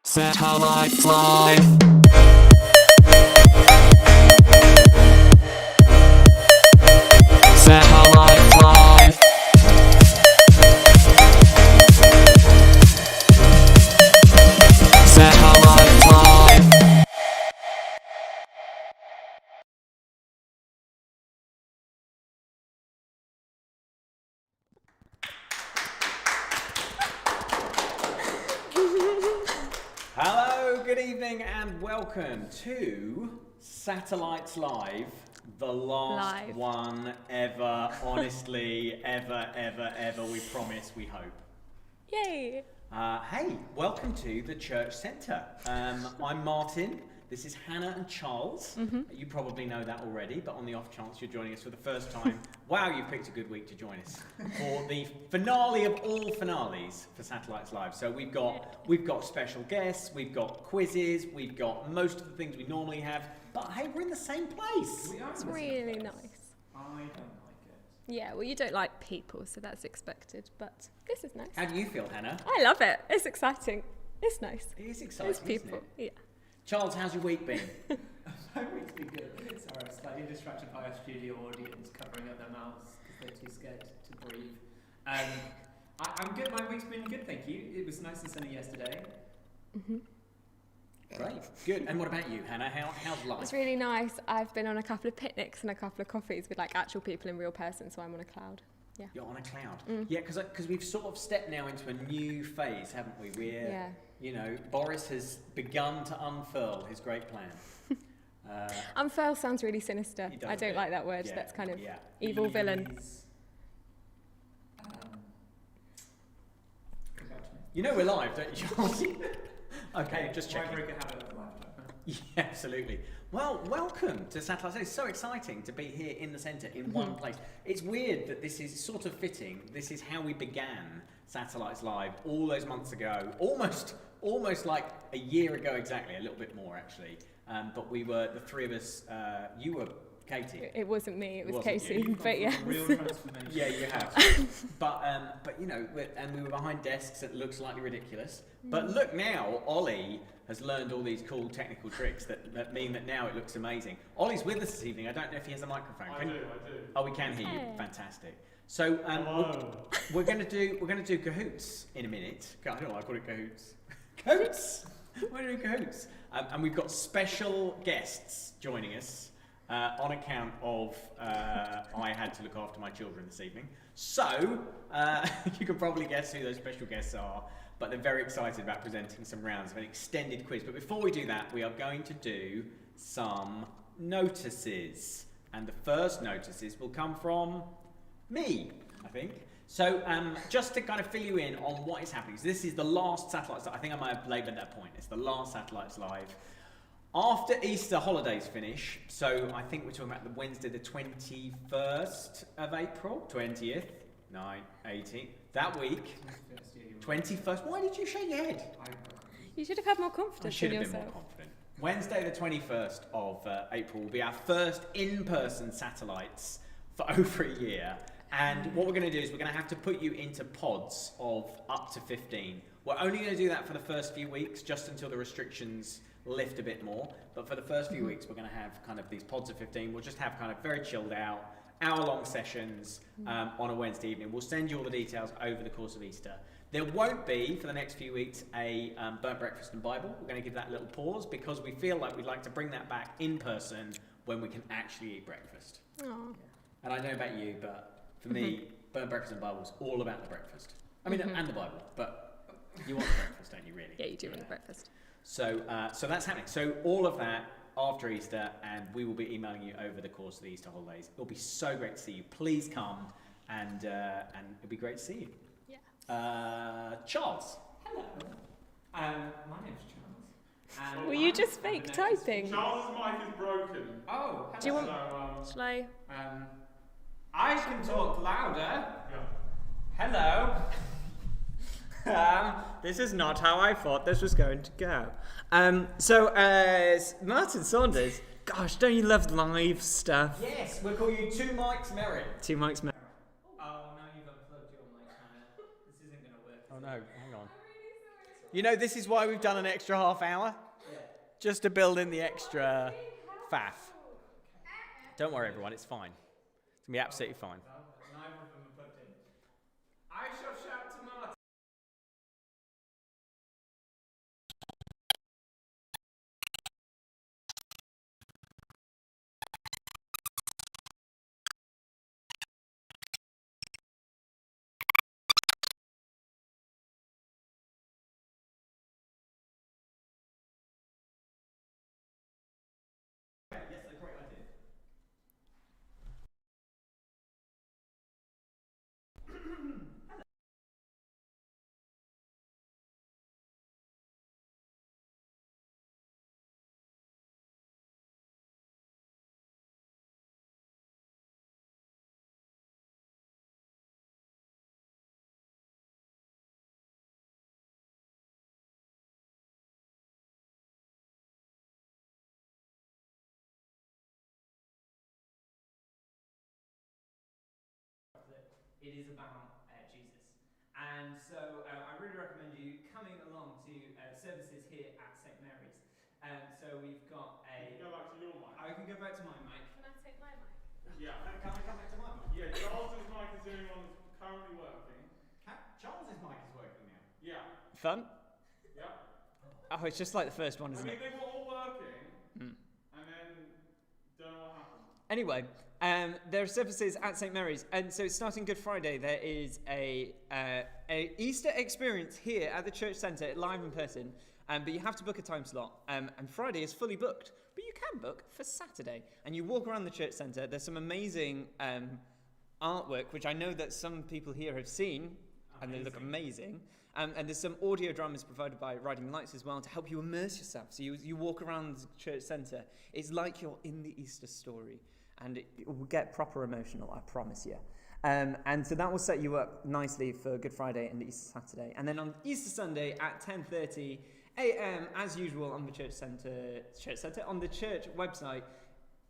Satellites Live. Satellites Live. Satellites Live. Hello, good evening, and welcome to Satellites Live, the last one ever, honestly, ever, we promise, we hope. Yay! Hey, welcome to the Church Centre. I'm Martin, this is Hannah and Charles. You probably know that already, but on the off chance you're joining us for the first time, wow, you picked a good week to join us for the finale of all finales for Satellites Live. So we've got special guests, we've got quizzes, we've got most of the things we normally have, but hey, we're in the same place. It's really nice. I don't like it. Yeah, well, you don't like people, so that's expected, but this is nice. How do you feel, Hannah? I love it. It's exciting. It's nice. It is exciting, It's people. isn't it? Yeah. Charles, how's your week been? My week's been good. Sorry, I'm slightly distracted by our studio audience covering up their mouths because they're too scared to breathe. I'm good. My week's been good, thank you. It was nice and sunny yesterday. Great, good. And what about you, Hannah? How's life? It's really nice. I've been on a couple of picnics and a couple of coffees with like actual people in real person, so I'm on a cloud. Yeah. You're on a cloud. Yeah, because we've sort of stepped now into a new phase, haven't we? You know, Boris has begun to unfurl his great plan. Unfurl sounds really sinister. He does I a don't bit. like that word. Yeah, That's kind of yeah. evil villain. Come back to me. You know we're live, don't you, Charles? Okay, just Why checking. break a habit of a lifetime? Yeah, absolutely. Well, welcome to Satellites. It's so exciting to be here in the centre, in one place. It's weird that this is sort of fitting. This is how we began Satellites Live all those months ago, almost like a year ago exactly, a little bit more actually. But we were, the three of us, you were Katie. It wasn't me. It was Wasn't Casey. you. But yeah. Real transformation. Yeah, you have. but you know, and we were behind desks that looked slightly ridiculous. But look now, Ollie has learned all these cool technical tricks that mean that now it looks amazing. Ollie's with us this evening. I don't know if he has a microphone. I do. Oh, we can hear you. Hey. Fantastic. So Hello. we're gonna do cahoots in a minute. I don't know why I call it cahoots. Cahoots. We're doing cahoots, and we've got special guests joining us. On account of I had to look after my children this evening. So, you can probably guess who those special guests are, but they're very excited about presenting some rounds of an extended quiz. But before we do that, we are going to do some notices. And the first notices will come from me, I think. So, just to kind of fill you in on what is happening. So this is the last Satellites Live. I think I might have labelled that point. It's the last Satellites Live. After Easter holidays finish, so I think we're talking about the Wednesday the 21st of April, 20th, 9th, 18th, that week, 21st. Why did you shake your head? You should have had more I confidence should in have been yourself. more confident. Wednesday the 21st of April will be our first in-person satellites for over a year. And what we're going to do is we're going to have to put you into pods of up to 15. We're only going to do that for the first few weeks, just until the restrictions lift a bit more. But for the first few weeks, we're going to have kind of these pods of 15. We'll just have kind of very chilled out, hour-long sessions on a Wednesday evening. We'll send you all the details over the course of Easter. There won't be, for the next few weeks, a burnt breakfast and Bible. We're going to give that a little pause because we feel like we'd like to bring that back in person when we can actually eat breakfast. Aww. And I don't know about you, but for me, burnt breakfast and Bible is all about the breakfast. I mean, and the Bible, but you want the breakfast, don't you, really? Yeah, you do want the breakfast. So that's happening. So all of that after Easter, and we will be emailing you over the course of the Easter holidays. It'll be so great to see you. Please come, and it'll be great to see you. Yeah. Charles. Hello. My name's Charles. And Were you I just have an fake ex- typing? Charles's mic is broken. Oh, hello. Do you want- So, Shall I? I can talk louder. yeah. Hello. This is not how I thought this was going to go. Martin Saunders, gosh, don't you love live stuff? Yes, we'll call you Two Mics Merritt. 2 mics. Oh, now you've unplugged your mic, Hannah. This isn't going to work. Oh no, hang on. You know, this is why we've done an extra half hour? Yeah. Just to build in the extra faff. Don't worry, everyone, it's fine. It's going to be absolutely fine. Neither of them are plugged in. I shall shout to Martin. Yes, that's a great idea. It is about Jesus. And so I really recommend you coming along to services here at St. Mary's. So we've got You can go back to your mic. I can go back to my mic. Can I take my mic? Yeah. Can I come back to mine? Yeah, Charles's mic is the only one that's currently working. Charles's mic is working now. Yeah. Fun? Yeah. Oh, it's just like the first one, I isn't mean, it? they were all working, and then don't know what happened. Anyway, there are services at St. Mary's, and so starting Good Friday, there is a Easter experience here at the church centre, live in person. But you have to book a time slot, and Friday is fully booked. But you can book for Saturday, and you walk around the church centre. There's some amazing artwork, which I know that some people here have seen, and they look amazing. And there's some audio dramas provided by Riding Lights as well to help you immerse yourself. So you walk around the church centre. It's like you're in the Easter story. And it will get proper emotional, I promise you. And so that will set you up nicely for Good Friday and Easter Saturday. And then on Easter Sunday at 10:30 a.m., as usual, on the church centre, on the church website,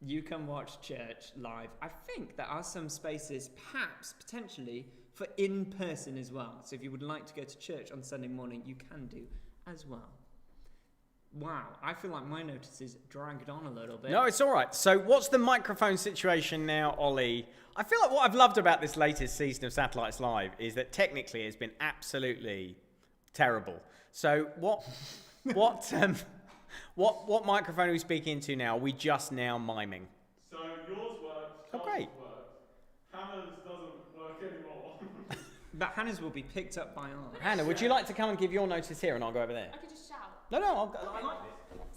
you can watch church live. I think there are some spaces, perhaps, potentially, for in-person as well. So if you would like to go to church on Sunday morning, you can do as well. Wow, I feel like my notices dragged on a little bit. No, it's all right. So what's the microphone situation now, Ollie? I feel like what I've loved about this latest season of Satellites Live is that technically it's been absolutely terrible. So what microphone are we speaking into now? Are we just now miming? So yours works, Oh, great. works. Hannah's doesn't work anymore. But Hannah's will be picked up by ours. Hannah, would you like to come and give your notice here and I'll go over there? I could just shout. No, I like this.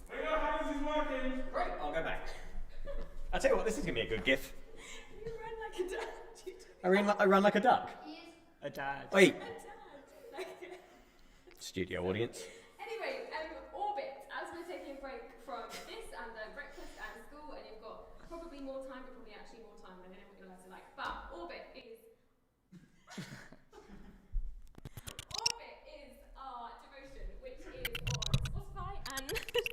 There you go, Hannah's is working. Great, I'll go back. I'll tell you what, this is going to be a good gif. You run like a dad. I run like a duck. A dad. Wait. A dad. Like, Studio audience. anyway, Orbit, as we're taking a break from this and breakfast and school, and you've got probably more time, but probably actually more time than what your lives are like. But Orbit is our devotion, which is on Spotify and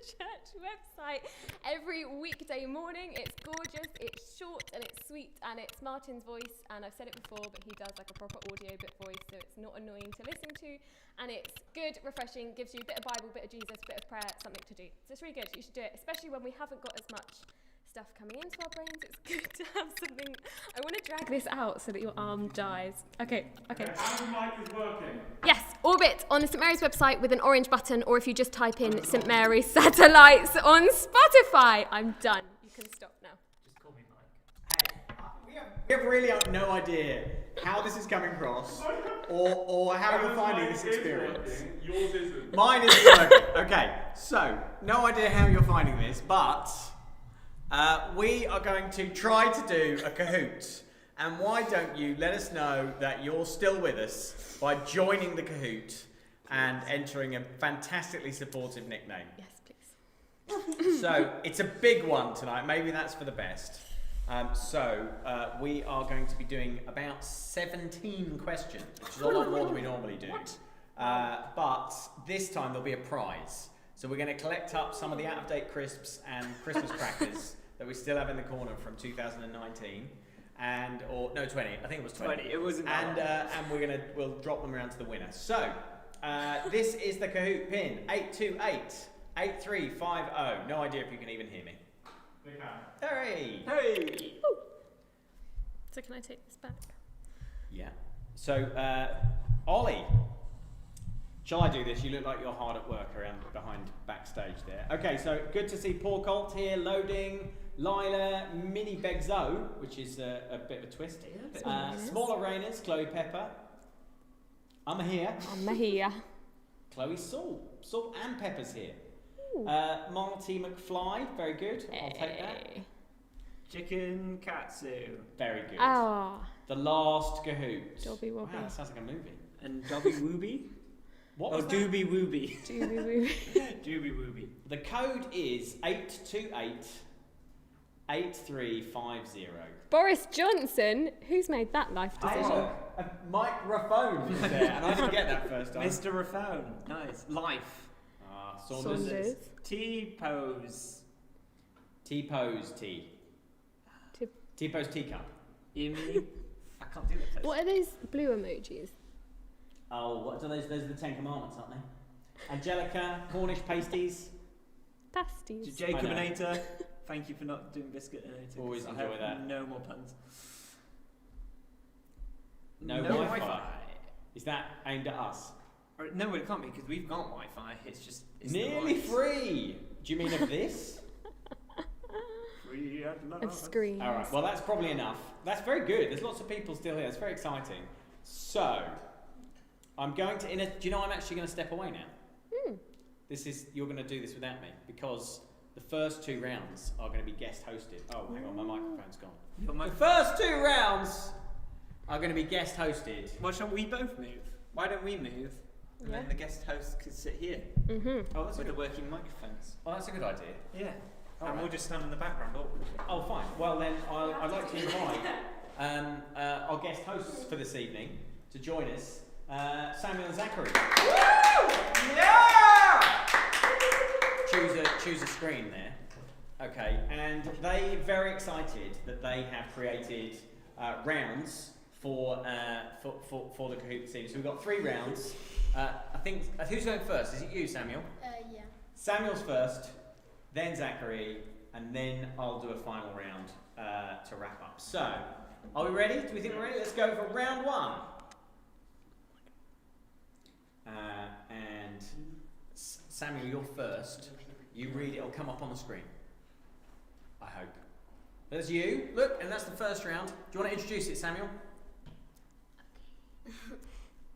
church website every weekday morning. It's gorgeous, it's short and it's sweet, and it's Martin's voice, and I've said it before, but he does like a proper audiobook voice, so it's not annoying to listen to, and it's good, refreshing, gives you a bit of Bible, bit of Jesus, bit of prayer, something to do. So it's really good. You should do it, especially when we haven't got as much stuff coming into our brains. It's good to have something. I want to drag this out so that your arm dies. Okay. How the mic is working? Yes, Orbit on the St Mary's website with an orange button, or if you just type in St Mary's Satellites on Spotify. I'm done. You can stop now. Just call me Mike. We have really no idea how this is coming across or how you're finding this experience. Yours isn't. Mine is working. Okay, so no idea how you're finding this, but we are going to try to do a Kahoot. And why don't you let us know that you're still with us by joining the Kahoot and entering a fantastically supportive nickname. Yes, please. So it's a big one tonight. Maybe that's for the best. We are going to be doing about 17 questions, which is a lot more than we normally do. But this time there'll be a prize. So we're going to collect up some of the out-of-date crisps and Christmas crackers that we still have in the corner from 2019. 20, I think it was 20. It wasn't. And we'll drop them around to the winner. So this is the Kahoot pin 828-8350. No idea if you can even hear me. They can. Hooray! Hey! So can I take this back? Yeah. So Ollie, shall I do this? You look like you're hard at work around behind backstage there. Okay, so good to see Paul Colt here loading. Lila, Mini Begzo, which is a bit of a twist. Smaller Rainers, Chloe Pepper. I'm here. Chloe Salt and Pepper's here. Marty McFly, very good. I'll take that. Chicken Katsu. Very good. Ah. The Last Kahoot. Dobby Wow, Wobbly. that sounds like a movie. And Dobby Wooby? What Oh, was that? Doobie Wooby. Doobie-woo. Doobie Wooby. The code is 828-8350. Boris Johnson, who's made that life decision? A microphone is there, and I didn't get that first time. Mr. Raphone. Nice. Life. Saunders. T-pose. T-pose tea. T-pose teacup. Imi. I can't do that. What are those blue emojis? Oh, what are those? Those are the Ten Commandments, aren't they? Angelica, Cornish pasties. Pasties. Jacobinator. Thank you for not doing Biscuitinator. Always I enjoy have that. No more puns. No Wi-Fi. Is that aimed at us? No, it can't be because we've got Wi-Fi. It's just Nearly free. Do you mean of this? free at last. Of screens. All right. Well, that's probably enough. That's very good. There's lots of people still here. It's very exciting. So, I'm going to. Do you know I'm actually going to step away now? You're going to do this without me because the first 2 rounds are going to be guest hosted. Oh, hang on, my microphone's gone. The first 2 rounds are going to be guest hosted. Why shall we both move? Why don't we move? And then the guest host could sit here. Oh, that's with the working microphones. Well, that's a good idea. Yeah. All And right. we'll just stand in the background. Oh, fine. Well, then I'd like to invite our guest hosts for this evening to join us, Samuel and Zachary. Yeah! Choose a screen there. Okay, and they're very excited that they have created rounds for the Kahoot team. So we've got 3 rounds. I think who's going first? Is it you, Samuel? Yeah. Samuel's first, then Zachary, and then I'll do a final round to wrap up. So, are we ready? Do we think we're ready? Let's go for round 1. And Samuel, you're first. You read it, it'll come up on the screen. I hope. There's you. Look, and that's the first round. Do you want to introduce it, Samuel?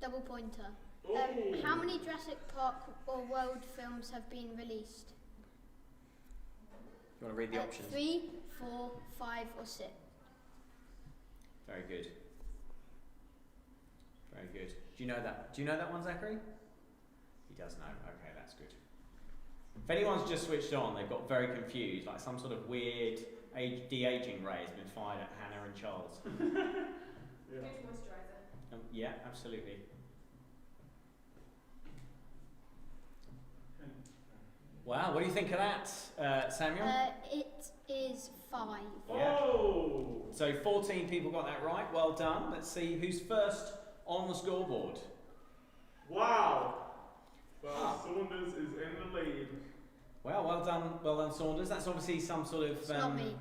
Double pointer. How many Jurassic Park or World films have been released? You want to read the options? 3, 4, 5 or 6. Very good. Very good. Do you know that? Do you know that one, Zachary? He does know. Okay, that's good. If anyone's just switched on, they've got very confused, like some sort of weird de-aging ray has been fired at Hannah and Charles. Yeah. Good moisturiser. Yeah, absolutely. Wow, what do you think of that, Samuel? It is 5. Yeah. Oh! So 14 people got that right. Well done. Let's see who's first on the scoreboard. Wow! But Ah. Saunders is in the lead. Well done, Saunders. That's obviously some sort of It's not me.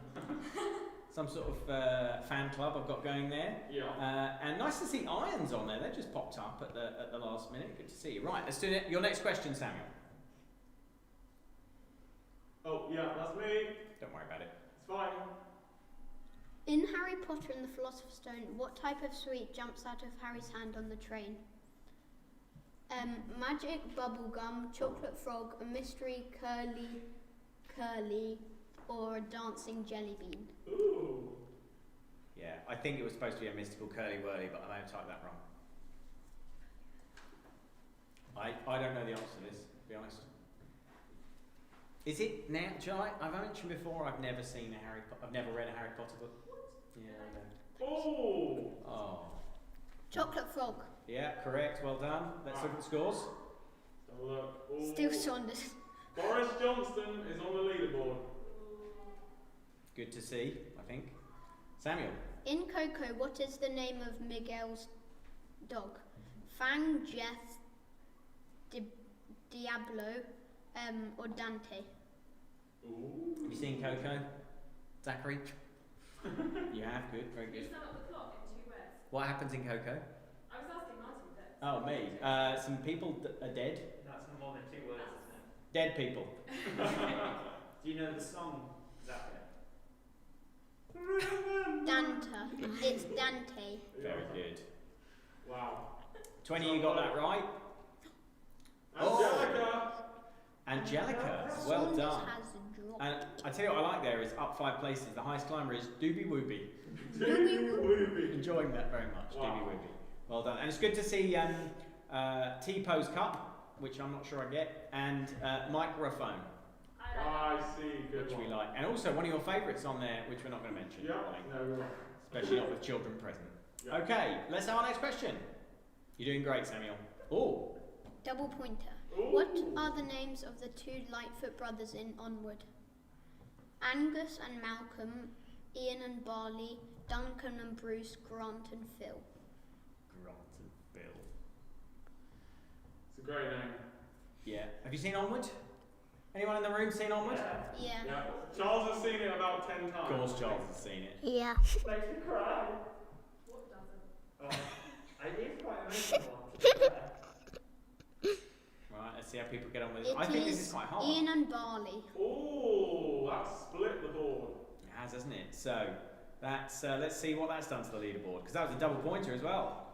fan club I've got going there. Yeah. And nice to see Irons on there. They just popped up at the last minute. Good to see you. Right, let's do your next question, Samuel. Oh, yeah, that's me. Don't worry about it. It's fine. In Harry Potter and the Philosopher's Stone, what type of sweet jumps out of Harry's hand on the train? Magic bubblegum, chocolate frog, a mystery curly, or a dancing jelly bean? Ooh. Yeah, I think it was supposed to be a mystical curly whirly, but I may have typed that wrong. I don't know the answer to this, to be honest. Is it now? I've mentioned before. I've never read a Harry Potter book. Yeah, I know. Oh! Oh, Chocolate frog. yeah, correct. Well done. Let's look at the scores. Let's have a look. Ooh. Still Saunders. Boris Johnston is on the leaderboard. Good to see. I think. Samuel. In Coco, what is the name of Miguel's dog? Fang, Jeff, Diablo, or Dante? Ooh. Have you seen Coco? Zachary? You have? Good, very good. Sum up the plot in 2 words. What happens in Coco? I was asking Martin, but Oh, me. Some people are dead. That's more than 2 words, isn't it? Dead people. Do you know the song, Zachary? Danta. It's Dante. Very good. Wow. 20, you got that right. Angelica! Angelica. Well Saunders done. has dropped. And I tell you what I like there is up 5 places. The highest climber is Doobie Woobie. Doobie-woobie. Enjoying that very much. Wow. Doobie Woobie. Well done. And it's good to see T-Pose Cup, which I'm not sure I get, and microphone, I see. Good which we one. like. And also one of your favourites on there, which we're not going to mention. Yeah. like, No, we're not. especially not with children present. Yeah. Okay, let's have our next question. You're doing great, Samuel. Oh, Double pointer. Ooh. What are the names of the 2 Lightfoot brothers in Onward? Angus and Malcolm, Ian and Barley, Duncan and Bruce, Grant and Phil. Grant and Bill. It's a great name. Yeah. Have you seen Onward? Anyone in the room seen Onward? Yeah. Yeah. Charles has seen it about 10 times. Of course, Charles has seen it. Yeah. Makes me cry. what doesn't? Oh, it is quite an emotional one, to be fair. Right, let's see how people get on with it. It I think this is is quite hard. Ian and Barley. Oh, that split the board. It has, hasn't it? So that's let's see what that's done to the leaderboard, because that was a double pointer as well.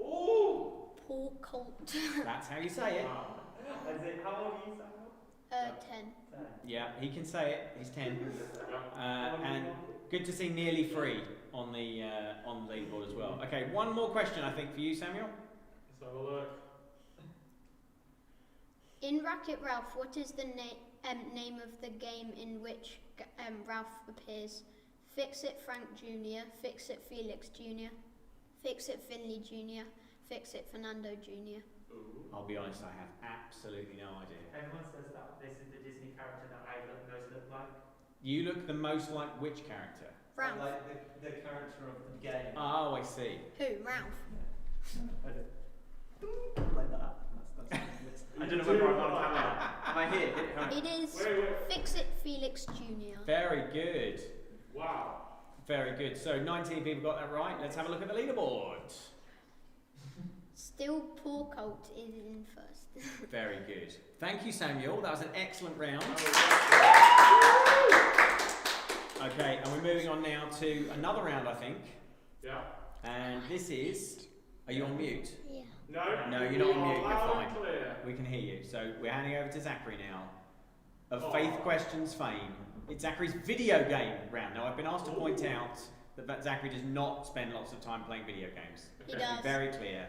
Oh! Paul Colt. That's how you say it. Wow. Is it, how old are you, Samuel? 10. 10. Yeah, he can say it. He's 10. Yeah. And good to see nearly free on the leaderboard as well. Okay, one more question I think for you, Samuel. Let's have a look. In Wreck-It Ralph, what is the name of the game in which Ralph appears? Fix-It Frank Jr., Fix-It Felix Jr., Fix-It Finley Jr., Fix-It Fernando Jr. Ooh. I'll be honest, I have absolutely no idea. Everyone says that this is the Disney character that I most look like. You look the most like which character? Ralph. Like the character of the game. Oh, I see. Who? Ralph. Like that. I don't know whether I'm on camera. Am I here? It is Wait. Fix-It Felix Jr. Very good. Wow. Very good. So 19 people got that right. Let's have a look at the leaderboard. Still Paul Colt is in first. Very good. Thank you, Samuel. That was an excellent round. Okay, and we're moving on now to another round, I think. Yeah. And this is... Are you on mute? Yeah. No. No, you're not you on are mute, you're loud fine. and clear. We can hear you. So we're handing over to Zachary now. Of Oh. Faith Questions fame. It's Zachary's video game round. Now, I've been asked to point out that Zachary does not spend lots of time playing video games. He To be does. very clear.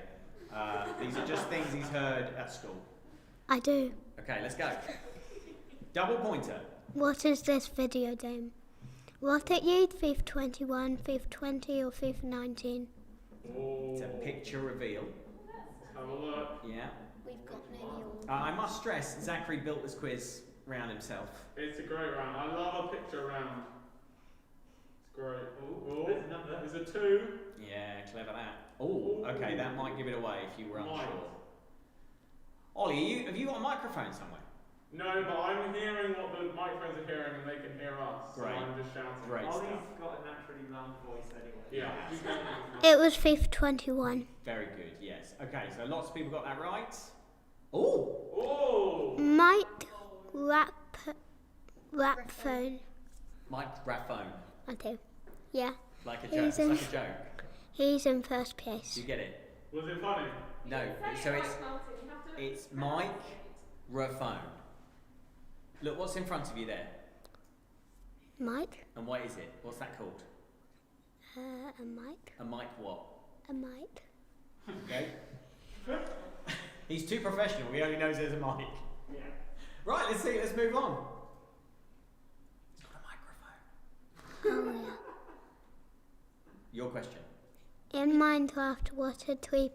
These are just things he's heard at school. I do. Okay, let's go. Double pointer. What is this video game? What it you? FIFA 21, FIFA 20 or FIFA 19? Oh. It's a picture reveal. Let's have a look. Yeah. We've got nearly all. I must stress, Zachary built this quiz around himself. It's a great round. I love a picture round. It's great. Oh, There's a number. there's a 2. Yeah, clever that. Oh, okay, that might give it away if you were Might. unsure. Ollie, have you got a microphone somewhere? No, but I'm hearing what the microphones are hearing and they can hear us. Great. So I'm just shouting. Great Ollie's stuff. got a naturally loud voice anyway. Yeah. It was fifth 21. Very good, yes. Okay, so lots of people got that right. Oh, Oh! Mike rap phone. Mike rap phone. I do. Yeah. Like a He's joke. It's in- like a joke. He's in first Do place. you get it? Was it funny? No, so it's Mike Raphone. Look, what's in front of you there? Mike. And what is it? What's that called? A mic. A mic what? A mic. Okay. He's too professional. He only knows there's a mic. Yeah. Right, let's see. Let's move on. It's not a microphone. Oh yeah. Your question. In Minecraft, what are three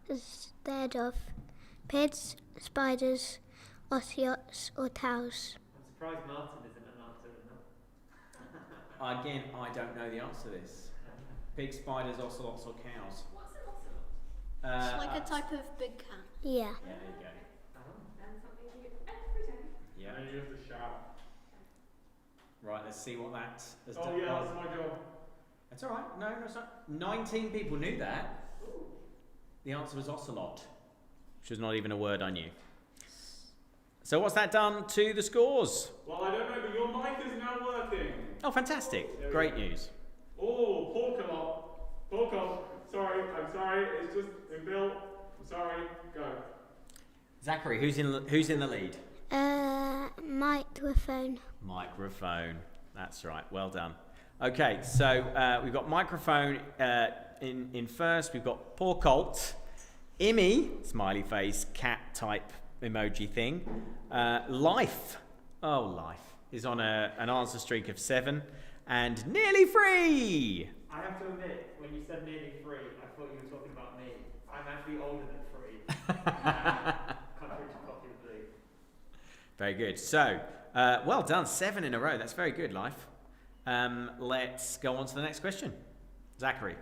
instead of? Pigs, spiders, ocelots, or cows? I'm surprised Martin isn't an answer in that. Again, I don't know the answer to this. Big spiders, ocelots, or cows? What's an ocelot? It's like a type of big cat. Yeah. Yeah, there you go. And something you do every day. Yeah. And you have to shout. Right, let's see what that has Oh done. yeah, that's my job. That's all right. No, it's not. 19 people knew that. The answer was ocelot, which was not even a word I knew. So what's that done to the scores? Well, I don't know, but your mic is now working. Oh, fantastic. There we Great go. news. Oh, pork a lot. Sorry, I'm sorry. It's just inbuilt. I'm sorry. Go. Zachary, who's in the lead? Microphone. Microphone. That's right. Well done. Okay, so we've got microphone in first. We've got poor Colt, Immy, smiley face, cat type emoji thing. Life. Oh, Life is on an answer streak of 7 and nearly free. I have to admit, when you said nearly 3, I thought you were talking about me. I'm actually older than 3. Contrary to popular belief. Very good. So, well done. 7 in a row. That's very good, Life. Let's go on to the next question. Zachary.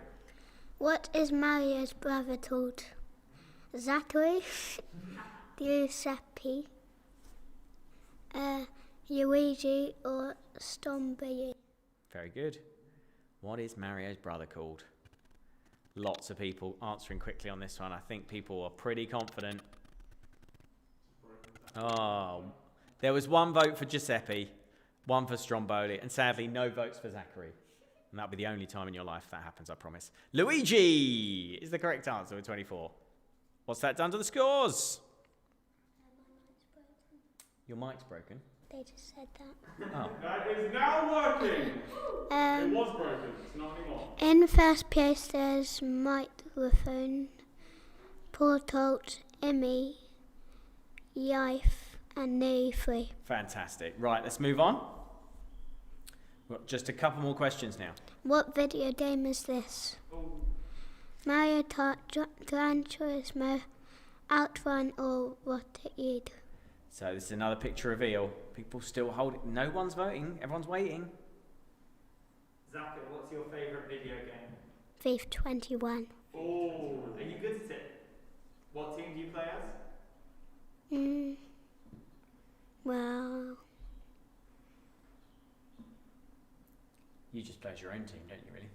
What is Mario's brother called? Zachary, Giuseppe, Luigi, or Stomby? Very good. What is Mario's brother called? Lots of people answering quickly on this one. I think people are pretty confident. Oh, there was one vote for Giuseppe, one for Stromboli, and sadly no votes for Zachary. And that'll be the only time in your life that happens, I promise. Luigi is the correct answer with 24. What's that done to the scores? Your mic's broken. They just said that. Oh. That is now working. It was broken. It's not anymore. In first place, there's microphone, Portalt, Emmy, Yife, and nearly 3. Fantastic. Right, let's move on. We've got just a couple more questions now. What video game is this? Mario Kart, Gran Turismo, Outrun, or Rocket League? So this is another picture reveal. People still hold it. No one's voting. Everyone's waiting. Zachary, what's your favourite video game? Thief 21. Oh. Are you good at it? What team do you play as? Well, You just play as your own team, don't you? Really?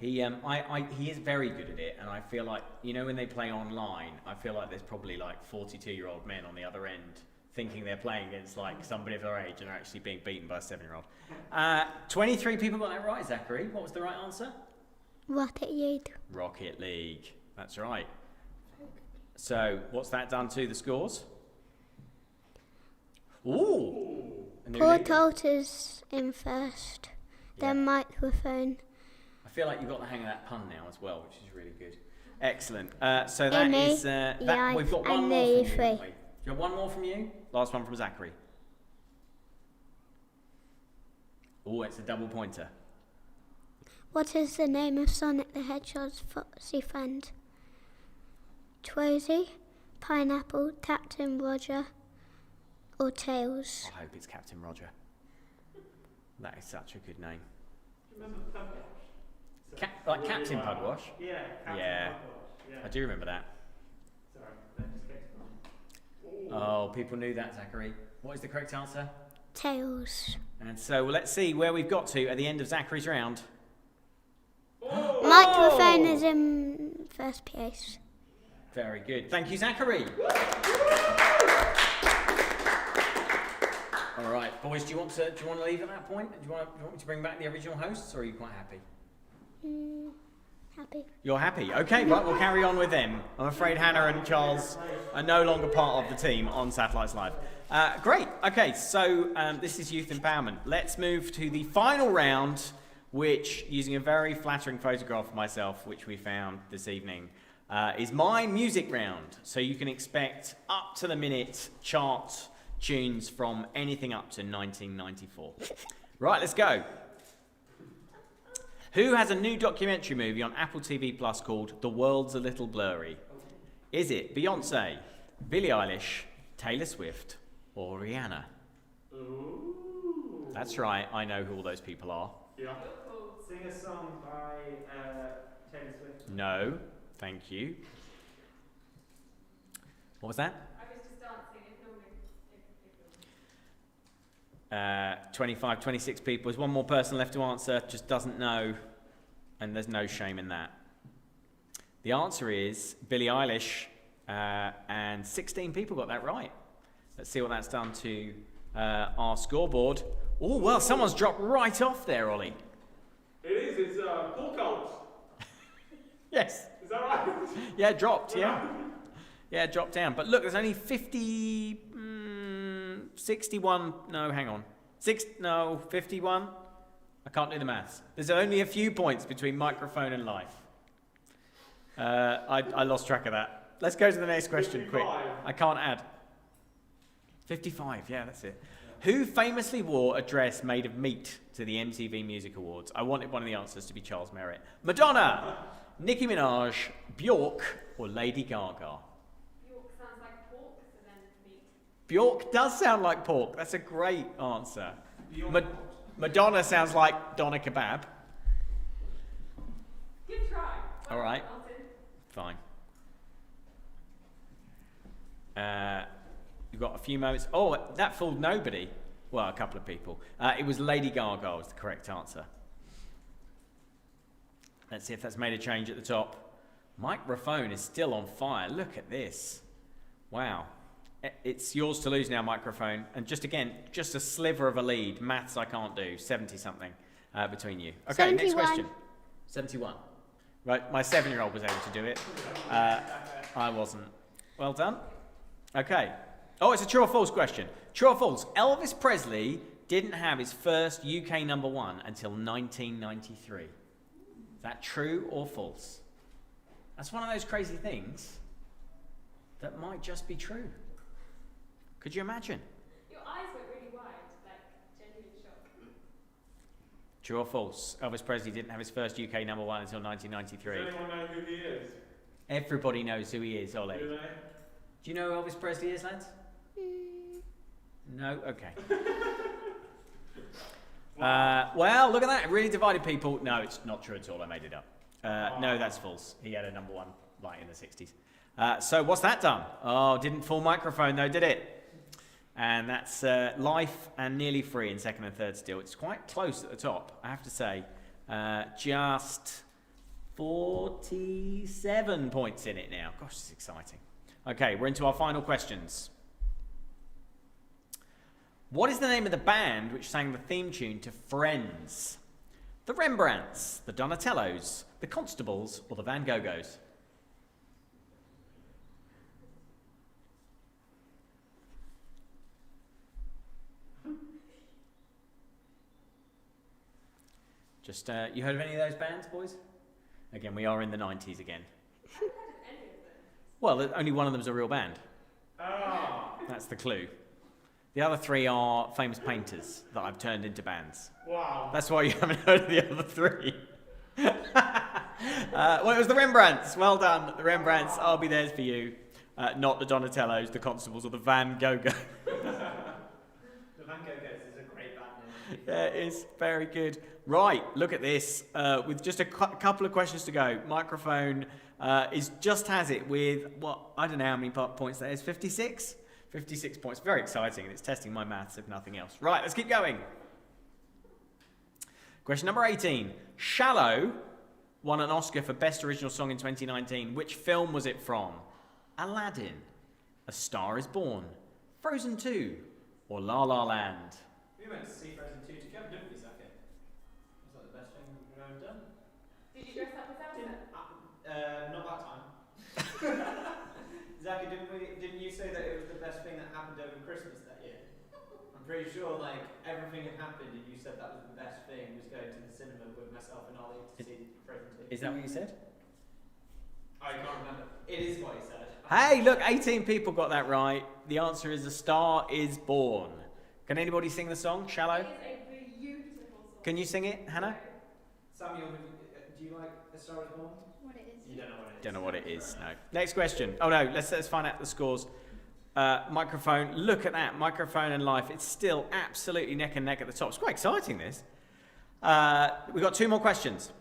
He is very good at it, and I feel like, you know, when they play online, I feel like there's probably like 42-year-old men on the other end thinking they're playing against like somebody of their age and are actually being beaten by a 7-year-old. 23 people got that right, Zachary. What was the right answer? Rocket League. Rocket League. That's right. So what's that done to the scores? Ooh. A new leader. Portalt is in first. Then microphone. I feel like you've got the hang of that pun now as well, which is really good. Excellent. So that Emmy, is that. Yife, We've got one and more from you, Nearly haven't we? Do you have one more from you? Last one from Zachary. Oh, it's a double pointer. What is the name of Sonic the Hedgehog's foxy friend? Trozy, Pineapple, Captain Roger, or Tails? I hope it's Captain Roger. That is such a good name. Do you remember Pugwash? Like Captain Pugwash? Yeah, Captain Yeah. Pugwash. Yeah. I do remember that. Sorry, that just came to mind. Oh, people knew that, Zachary. What is the correct answer? Tails. And so let's see where we've got to at the end of Zachary's round. Microphone is in first place. Very good. Thank you, Zachary. All right, boys. Do you want to leave at that point? Do you want me to bring back the original hosts, or are you quite happy? Happy. You're happy. Okay, right. We'll carry on with them. I'm afraid Hannah and Charles are no longer part of the team on Satellites Live. Great. Okay, so this is youth empowerment. Let's move to the final round, which, using a very flattering photograph of myself, which we found this evening, is my music round. So you can expect up to the minute chart tunes from anything up to 1994. Right, let's go. Who has a new documentary movie on Apple TV Plus called The World's a Little Blurry? Is it Beyonce, Billie Eilish, Taylor Swift, or Rihanna? Ooh. That's right, I know who all those people are. Yeah. Sing a song by Taylor Swift. No, thank you. What was that? I was just dancing. If normally, 25, 26 people. There's one more person left to answer, just doesn't know, and there's no shame in that. The answer is Billie Eilish, and 16 people got that right. Let's see what that's done to our scoreboard. Oh, well, someone's dropped right off there, Ollie. It is. It's Paul Coles. Yes. Is that right? Yeah, dropped, yeah. Yeah, dropped down. But look, there's only 61, no, hang on. 51? I can't do the maths. There's only a few points between microphone and live. I lost track of that. Let's go to the next question, 55. quick. I can't add. 55, yeah, that's it. Who famously wore a dress made of meat to the MTV Music Awards? I wanted one of the answers to be Charles Merritt. Madonna, Nicki Minaj, Bjork, or Lady Gaga? York sounds like pork, so then meat. Bjork does sound like pork. That's a great answer. Madonna sounds like doner kebab. Good try. All right. Martin. Fine. You've got a few moments. Oh, that fooled nobody. Well, a couple of people. It was Lady Gaga was the correct answer. Let's see if that's made a change at the top. Microphone is still on fire. Look at this. Wow. It's yours to lose now, microphone. And just again, just a sliver of a lead. Maths I can't do. 70-something between you. Okay, 71. next question. 71. Right, my 7-year-old was able to do it. I wasn't. Well done. Okay. Oh, it's a true or false question. True or false? Elvis Presley didn't have his first UK #1 until 1993. Is that true or false? That's one of those crazy things that might just be true. Could you imagine? Your eyes went really wide, like genuine shock. True or false? Elvis Presley didn't have his first UK #1 until 1993. Does anyone know who he is? Everybody knows who he is, Ollie. Do they? Do you know who Elvis Presley is, lads? No? Okay. Well, look at that. It really divided people. No, it's not true at all. I made it up. No, that's false. He had a #1 like in the 60s. So what's that done? Oh, didn't full microphone though, did it? And that's Life and Nearly Free in second and third still. It's quite close at the top, I have to say. Just 47 points in it now. Gosh, it's exciting. Okay, we're into our final questions. What is the name of the band which sang the theme tune to Friends? The Rembrandts, the Donatellos, the Constables, or the Van Goghs? Just, you heard of any of those bands, boys? Again, we are in the 90s again. Well, only one of them's a real band. Ah. That's the clue. The other three are famous painters that I've turned into bands. Wow. That's why you haven't heard of the other three. Well, it was the Rembrandts. Well done, the Rembrandts. I'll be there for you. not the Donatellos, the Constables, or the Van Gogh. The Van Gogh is a great band name. Yeah, it is very good. Right, look at this. With just a couple of questions to go. Microphone just has it with, I don't know how many points that is. 56? 56 points. Very exciting, and it's testing my maths, if nothing else. Right, let's keep going. Question number 18. Shallow won an Oscar for Best Original Song in 2019. Which film was it from? Aladdin, A Star is Born, Frozen 2, or La La Land? We went to see Frozen 2 together, didn't we, Zach? Was that the best thing we've ever done? Did you dress up as Elsa? Not that time. Zach, didn't you say that it was the best thing that happened over Christmas that year? I'm pretty sure everything had happened and you said that was the best thing, was going to the cinema with myself and Ollie to see Frozen 2. Is that what you said? I can't remember. It is what he said. Hey, look, 18 people got that right. The answer is A Star is Born. Can anybody sing the song, Shallow? It is a beautiful song. Can you sing it, Hannah? Samuel, do you like A Star is Born? What it is? You don't know what it is. Don't know what it is, no. Next question. Oh no, let's find out the scores. Microphone, look at that. Microphone and Life. It's still absolutely neck and neck at the top. It's quite exciting, this. We've got two more questions.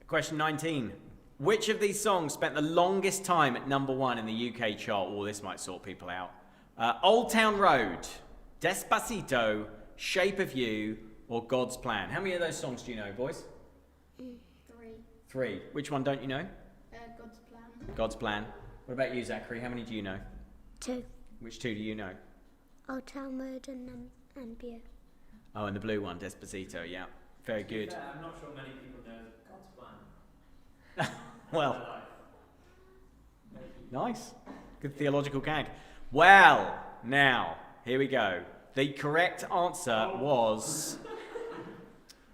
Question 19. Which of these songs spent the longest time at #1 in the UK chart? Oh, this might sort people out. Old Town Road, Despacito, Shape of You, or God's Plan? How many of those songs do you know, boys? 3. 3. Which one don't you know? God's Plan. God's Plan. What about you, Zachary? How many do you know? 2. Which 2 do you know? Old Town Road and Beer. Oh, and the blue one, Despacito, yeah. Very good. Yeah, I'm not sure many people know God's Plan. Well, nice. Good theological gag. Well, now, here we go. The correct answer was...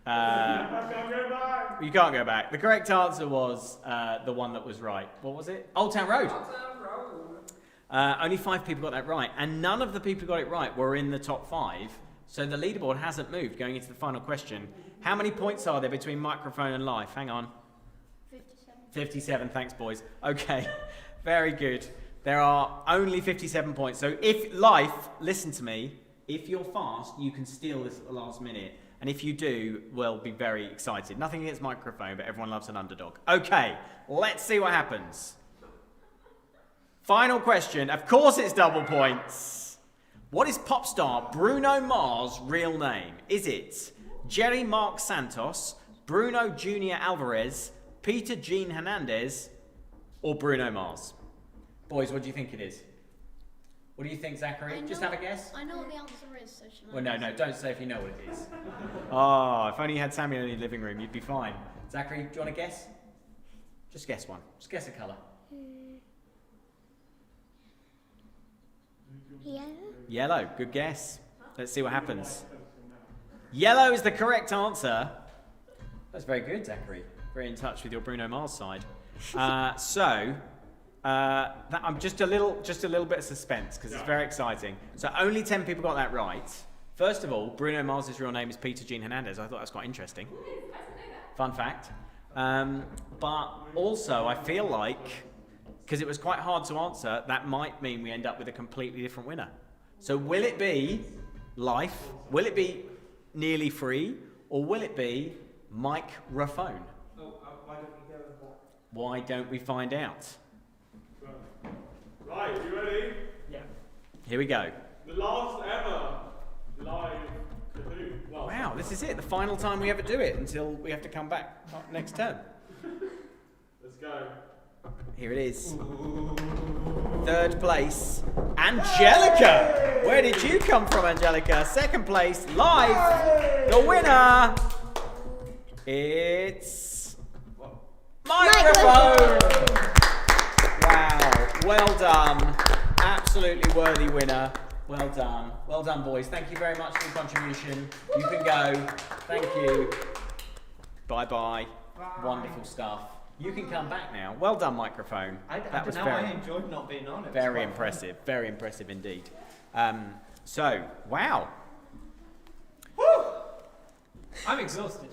I can't go back. you can't go back. The correct answer was the one that was right. What was it? Old Town Road. Old Town Road. Only 5 people got that right, and none of the people who got it right were in the top 5, so the leaderboard hasn't moved going into the final question. How many points are there between Microphone and Life? Hang on. 57. 57, thanks boys. Okay, very good. There are only 57 points, so if Life, listen to me, if you're fast, you can steal this at the last minute, and if you do, we'll be very excited. Nothing against Microphone, but everyone loves an underdog. Okay, let's see what happens. Final question. Of course it's double points. What is pop star Bruno Mars' real name? Is it Jerry Mark Santos, Bruno Jr. Alvarez, Peter Jean Hernandez, or Bruno Mars? Boys, what do you think it is? What do you think, Zachary? Just have a guess. I know what the answer is, so should I? Well, no, don't say if you know what it is. Oh, if only you had Samuel in your living room, you'd be fine. Zachary, do you want to guess? Just guess one. Just guess a colour. Yellow. Yellow, good guess. Let's see what happens. Yellow is the correct answer. That's very good, Zachary. Very in touch with your Bruno Mars side. I'm just a little bit of suspense because it's very exciting. So only 10 people got that right. First of all, Bruno Mars' real name is Peter Jean Hernandez. I thought that's quite interesting. Fun fact. But also, I feel like, because it was quite hard to answer, that might mean we end up with a completely different winner. So will it be Life? Will it be Nearly Free? Or will it be Microphone? Why don't we go with what? Why don't we find out? Right, you ready? Yeah. Here we go. The last ever live Kahoot. Well, Wow, this is it. The final time we ever do it until we have to come back next term. let's go. Here it is. Third place, Angelica. Where did you come from, Angelica? Second place, Live. The winner, it's Microphone. Wow, well done. Absolutely worthy winner. Well done. Well done, boys. Thank you very much for your contribution. You can go. Thank you. Bye-bye. Wonderful stuff. You can come back now. Well done, Microphone. I enjoyed not being on it. Very impressive. Very impressive indeed. Wow. I'm exhausted.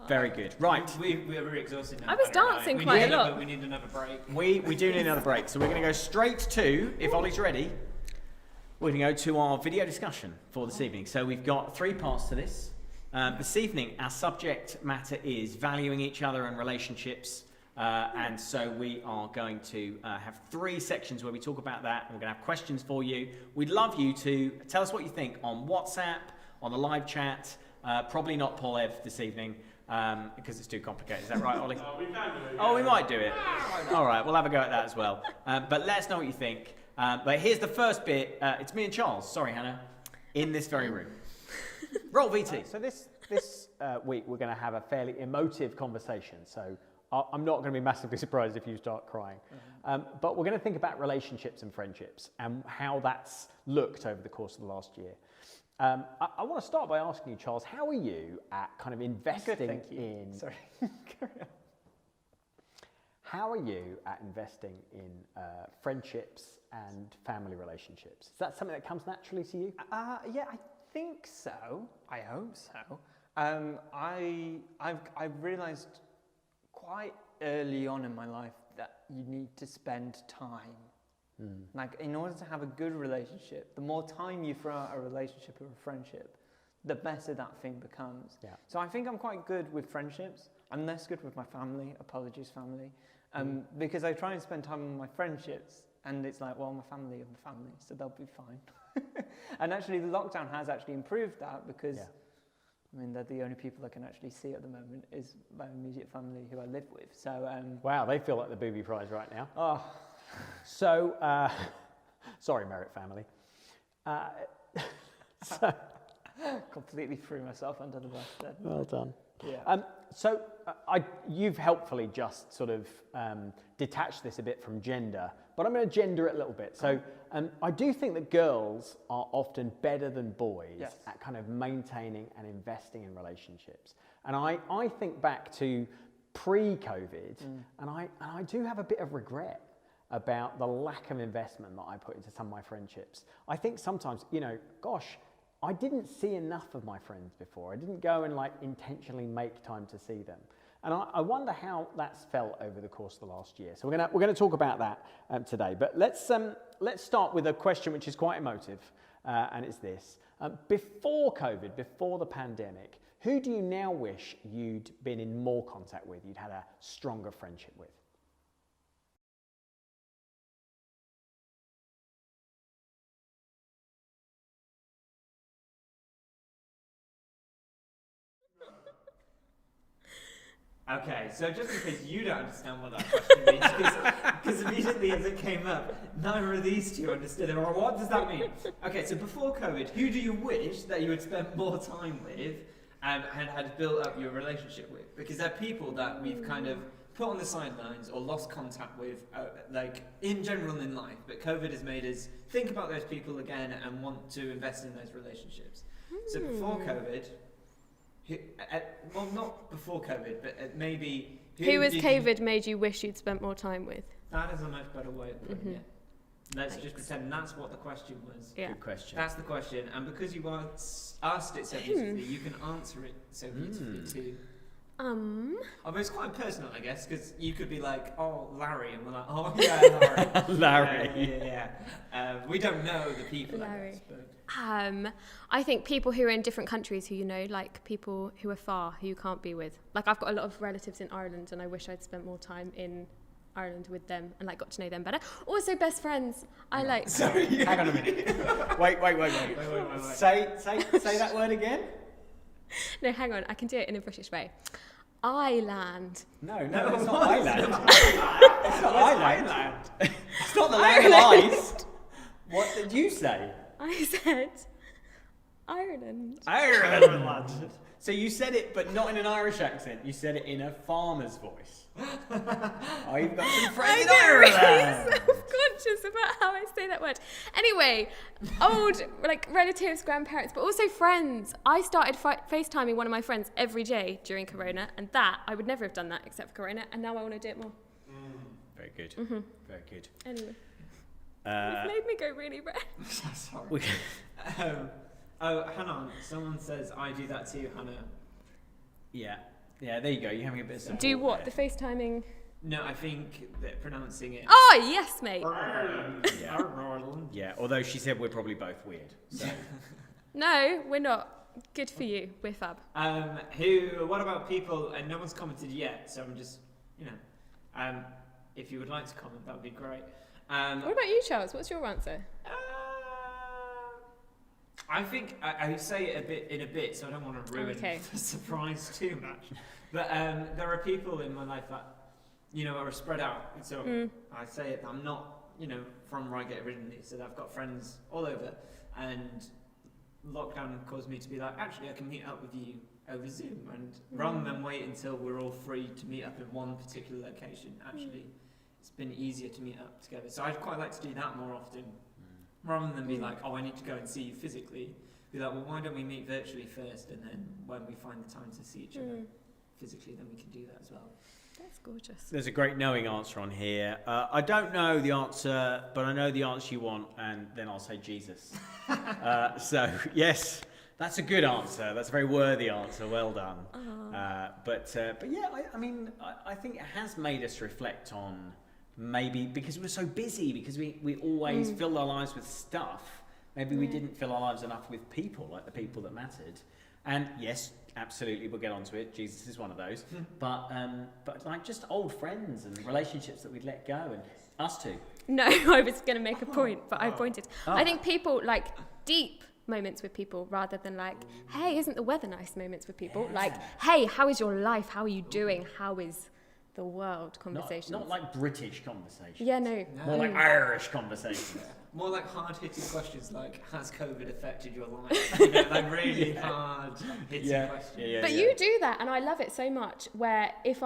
Very good. Right. We're exhausted now. I was Hannah and dancing We quite need a lot. We need another break. We do need another break, so we're going to go straight to, if Ollie's ready, we're going to go to our video discussion for this evening. So we've got 3 parts to this. This evening, our subject matter is valuing each other and relationships. And so we are going to have 3 sections where we talk about that. And we're going to have questions for you. We'd love you to tell us what you think on WhatsApp, on the live chat. Probably not Paul Ev this evening because it's too complicated. Is that right, Ollie? We can do it. Oh, we might do it. All right, we'll have a go at that as well. But let us know what you think. But here's the first bit. It's me and Charles, sorry, Hannah, in this very room. Roll VT. So this week we're going to have a fairly emotive conversation. So I'm not going to be massively surprised if you start crying. But we're going to think about relationships and friendships and how that's looked over the course of the last year. I want to start by asking you, Charles, how are you at kind of investing in... Sorry, carry on. How are you at investing in friendships and family relationships? Is that something that comes naturally to you? Yeah, I think so. I hope so. I've realised quite early on in my life that you need to spend time. Like, in order to have a good relationship, the more time you throw out a relationship or a friendship, the better that thing becomes. Yeah. So I think I'm quite good with friendships. I'm less good with my family. Apologies, family. Because I try and spend time on my friendships, and it's like, well, my family are my family, so they'll be fine. And actually, the lockdown has actually improved that because, I mean, they're the only people I can actually see at the moment is my immediate family who I live with. So wow, they feel like the booby prize right now. Oh. So, sorry, Merritt family. So, completely threw myself under the bus then. Well done. Yeah. So you've helpfully just sort of detached this a bit from gender, but I'm going to gender it a little bit. So I do think that girls are often better than boys at kind of maintaining and investing in relationships. And I think back to pre-COVID, and I do have a bit of regret about the lack of investment that I put into some of my friendships. I think sometimes, gosh, I didn't see enough of my friends before. I didn't go and intentionally make time to see them. And I wonder how that's felt over the course of the last year. So we're gonna talk about that today. But let's start with a question which is quite emotive, and it's this. Before COVID, before the pandemic, who do you now wish you'd been in more contact with, you'd had a stronger friendship with? Okay, so just in case you don't understand what that question means, because immediately as it came up, neither of these two understood it, or what does that mean? Okay, so before COVID, who do you wish that you had spent more time with and had built up your relationship with? Because they're people that we've kind of put on the sidelines or lost contact with, in general in life, but COVID has made us think about those people again and want to invest in those relationships. So before COVID, well, not before COVID, but maybe... Who has COVID made you wish you'd spent more time with? That is a much better way of putting it. Let's just pretend that's what the question was. Yeah. Good question. That's the question. And because you asked it so beautifully, you can answer it so beautifully too. Although it's quite personal, I guess, because you could be like, oh, Larry, and we're like, oh, yeah, Larry. Larry. Yeah. We don't know the people, Larry. I guess, but... I think people who are in different countries who like people who are far, who you can't be with. Like, I've got a lot of relatives in Ireland, and I wish I'd spent more time in Ireland with them and got to know them better. Also, best friends. Sorry, hang on a minute. Wait. Say that word again. No, hang on. I can do it in a British way. Island. No, it's not Ireland. It's not Ireland. It's not the land of ice. What did you say? I said Ireland. Ireland. So you said it, but not in an Irish accent. You said it in a farmer's voice. Oh, you've got some friends in Ireland. I'm really self-conscious about how I say that word. Anyway, old relatives, grandparents, but also friends. I started FaceTiming one of my friends every day during Corona, and that I would never have done that except for Corona, and now I want to do it more. Very good. Very good. Anyway, you've made me go really red. Sorry. Oh, hang on. Someone says I do that too, Hannah. Yeah. Yeah, there you go. You're having a bit of support. Do what? there. The FaceTiming? No, I think that pronouncing it. Oh, yes, mate. Yeah, although she said we're probably both weird. So. No, we're not. Good for you. We're fab. What about people, and no one's commented yet, so I'm just, if you would like to comment, that would be great. What about you, Charles? What's your answer? I think I say it in a bit, so I don't want to ruin the surprise too much. But there are people in my life that, are spread out. So I say it, I'm not, from Reigate originally, so I've got friends all over. And lockdown caused me to be like, actually, I can meet up with you over Zoom. And rather than wait until we're all free to meet up in one particular location, actually, it's been easier to meet up together. So I'd quite like to do that more often. Rather than be like, oh, I need to go and see you physically, be like, well, why don't we meet virtually first, and then when we find the time to see each other physically, then we can do that as well. That's gorgeous. There's a great knowing answer on here. I don't know the answer, but I know the answer you want, and then I'll say Jesus. So, yes, that's a good answer. That's a very worthy answer. Well done. But yeah, I think it has made us reflect on maybe because we're so busy, because we always fill our lives with stuff. Maybe we didn't fill our lives enough with people, like the people that mattered. And yes, absolutely, we'll get onto it. Jesus is one of those. But like just old friends and relationships that we'd let go, and us too. No, I was going to make a point, but I pointed. I think people like deep moments with people rather than like, hey, isn't the weather nice moments with people? Like, hey, how is your life? How are you doing? How is the world conversations? Not like British conversations. Yeah, no. More like Irish conversations. More like hard-hitting questions like, has COVID affected your life? Like really hard-hitting questions. But you do that, and I love it so much, where if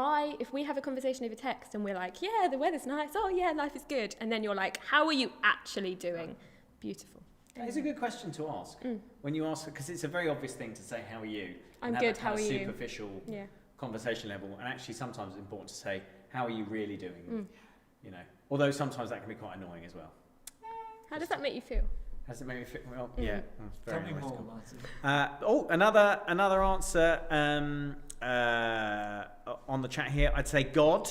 we have a conversation over text and we're like, yeah, the weather's nice, oh yeah, life is good, and then you're like, how are you actually doing? Beautiful. It's a good question to ask. When you ask, because it's a very obvious thing to say, how are you? I'm good, how are you? Superficial conversation level, and actually sometimes it's important to say, how are you really doing? Although sometimes that can be quite annoying as well. How does that make you feel? How does it make me feel? Well, yeah. Tell me more, Martin. Another answer on the chat here. I'd say God.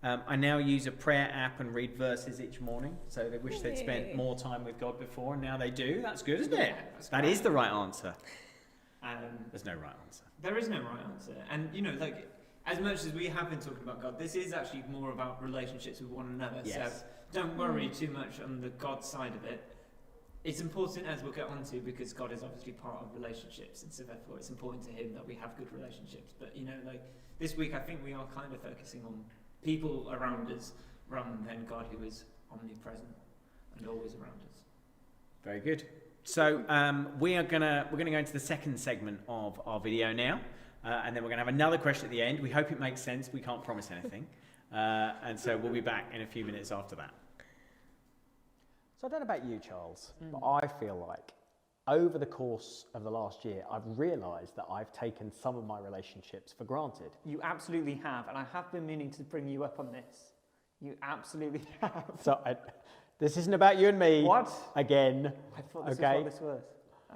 I now use a prayer app and read verses each morning. So they wish they'd spent more time with God before, and now they do. That's good, isn't it? That is the right answer. There's no right answer. There is no right answer. And, like, as much as we have been talking about God, this is actually more about relationships with one another. Yes. So don't worry too much on the God side of it. It's important, as we'll get onto, because God is obviously part of relationships, and so therefore it's important to him that we have good relationships. But, like, this week I think we are kind of focusing on people around us rather than God, who is omnipresent and always around us. Very good. So we're gonna go into the second segment of our video now, and then we're gonna have another question at the end. We hope it makes sense. We can't promise anything, and so we'll be back in a few minutes after that. So I don't know about you, Charles, but I feel like over the course of the last year, I've realised that I've taken some of my relationships for granted. You absolutely have, and I have been meaning to bring you up on this. You absolutely have. So this isn't about you and me. What? Again. I thought this was what this was.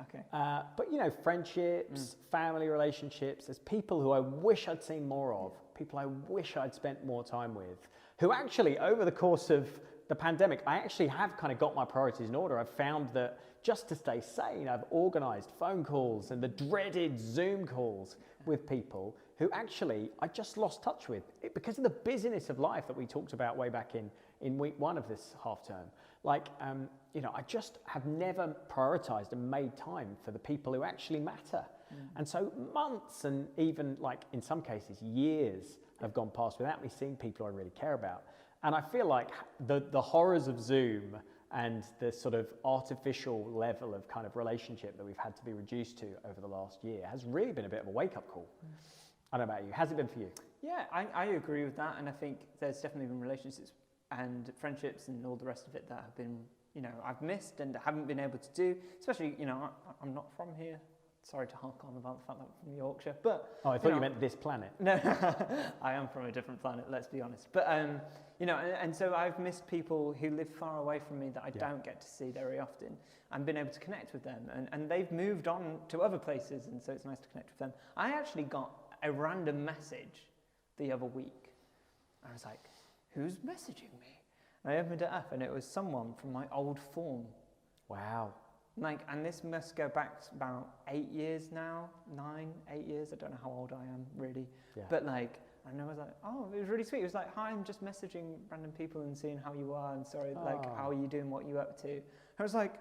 Okay. But friendships, family relationships, there's people who I wish I'd seen more of, people I wish I'd spent more time with, who actually, over the course of the pandemic, I actually have kind of got my priorities in order. I've found that just to stay sane, I've organised phone calls and the dreaded Zoom calls with people who actually I just lost touch with because of the busyness of life that we talked about way back in week one of this half term. Like, I just have never prioritised and made time for the people who actually matter. And so months and even like in some cases years have gone past without me seeing people I really care about. And I feel like the horrors of Zoom and the sort of artificial level of kind of relationship that we've had to be reduced to over the last year has really been a bit of a wake-up call. I don't know about you. Has it been for you? Yeah, I agree with that, and I think there's definitely been relationships and friendships and all the rest of it that have been, I've missed and haven't been able to do, especially, I'm not from here. Sorry to hark on about the fact that I'm from Yorkshire, but... Oh, I thought you meant this planet. No, I am from a different planet, let's be honest. But, and so I've missed people who live far away from me that I don't get to see very often and been able to connect with them. And they've moved on to other places, and so it's nice to connect with them. I actually got a random message the other week. I was like, who's messaging me? And I opened it up and it was someone from my old form. Wow. Like, and this must go back about 8 years now, 8 years. I don't know how old I am really. Yeah. But like, and I was like, oh, it was really sweet. It was like, hi, I'm just messaging random people and seeing how you are and sorry, like, how are you doing, what are you up to? I was like,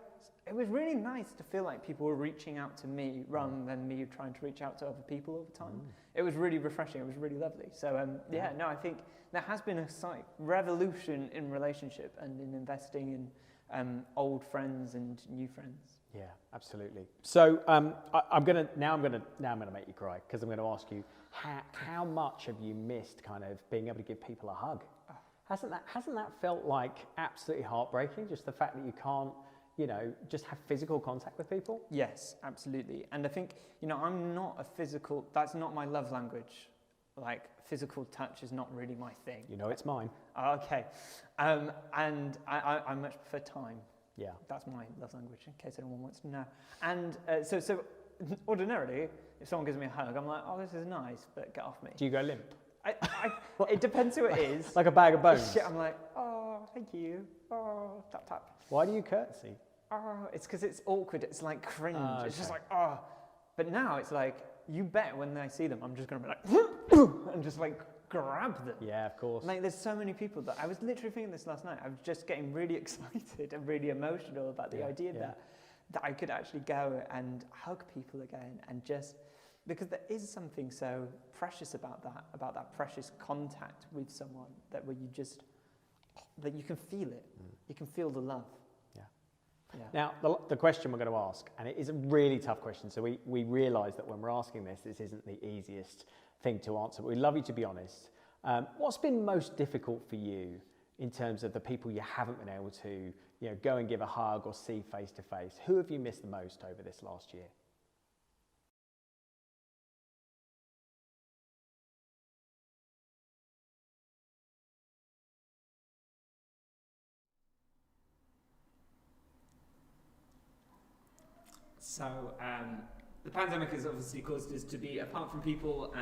it was really nice to feel like people were reaching out to me rather than me trying to reach out to other people all the time. It was really refreshing. It was really lovely. So I think there has been a slight revolution in relationship and in investing in old friends and new friends. Yeah, absolutely. So I'm gonna make you cry because I'm going to ask you how much have you missed kind of being able to give people a hug? Hasn't that felt like absolutely heartbreaking? Just the fact that you can't, just have physical contact with people? Yes, absolutely. And I think, I'm not a physical, that's not my love language. Like, physical touch is not really my thing. It's mine. Okay. And I much prefer time. Yeah. That's my love language, in case anyone wants to know. And so ordinarily, if someone gives me a hug, I'm like, oh, this is nice, but get off me. Do you go limp? It depends who it is. Like a bag of bones? Shit, I'm like, oh, thank you. Oh, tap, tap. Why do you curtsy? Oh, it's because it's awkward. It's like cringe. Okay. It's just like, oh. But now it's like, you bet when I see them, I'm just going to be like, and just like grab them. Yeah, of course. Like, there's so many people that I was literally thinking this last night. I was just getting really excited and really emotional about the idea that I could actually go and hug people again, and just because there is something so precious about that precious contact with someone that that you can feel it. You can feel the love. Yeah. Now, the question we're going to ask, and it is a really tough question, so we realise that when we're asking this isn't the easiest thing to answer, but we'd love you to be honest. What's been most difficult for you in terms of the people you haven't been able to go and give a hug or see face to face? Who have you missed the most over this last year? So the pandemic has obviously caused us to be apart from people,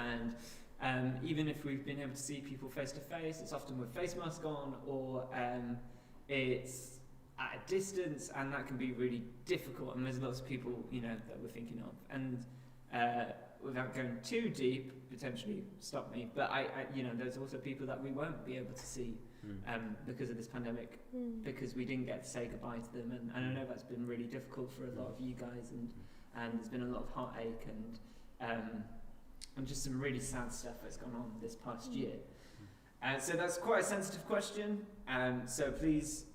and even if we've been able to see people face to face, it's often with face mask on, or it's at a distance, and that can be really difficult. And there's lots of people that we're thinking of, and without going too deep, potentially stop me. But I there's also people that we won't be able to see because of this pandemic, because we didn't get to say goodbye to them, and I know that's been really difficult for a lot of you guys, and there's been a lot of heartache and just some really sad stuff that's gone on this past year. And so that's quite a sensitive question. So please,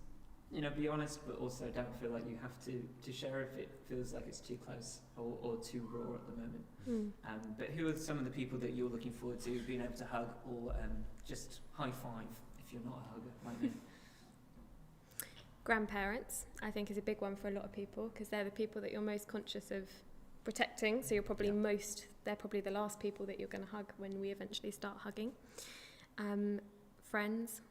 be honest, but also don't feel like you have to share if it feels like it's too close or too raw at the moment. But who are some of the people that you're looking forward to being able to hug, or just high five if you're not a hugger like me? Grandparents, I think, is a big one for a lot of people, because they're the people that you're most conscious of protecting. So you're probably they're probably the last people that you're going to hug when we eventually start hugging. Friends.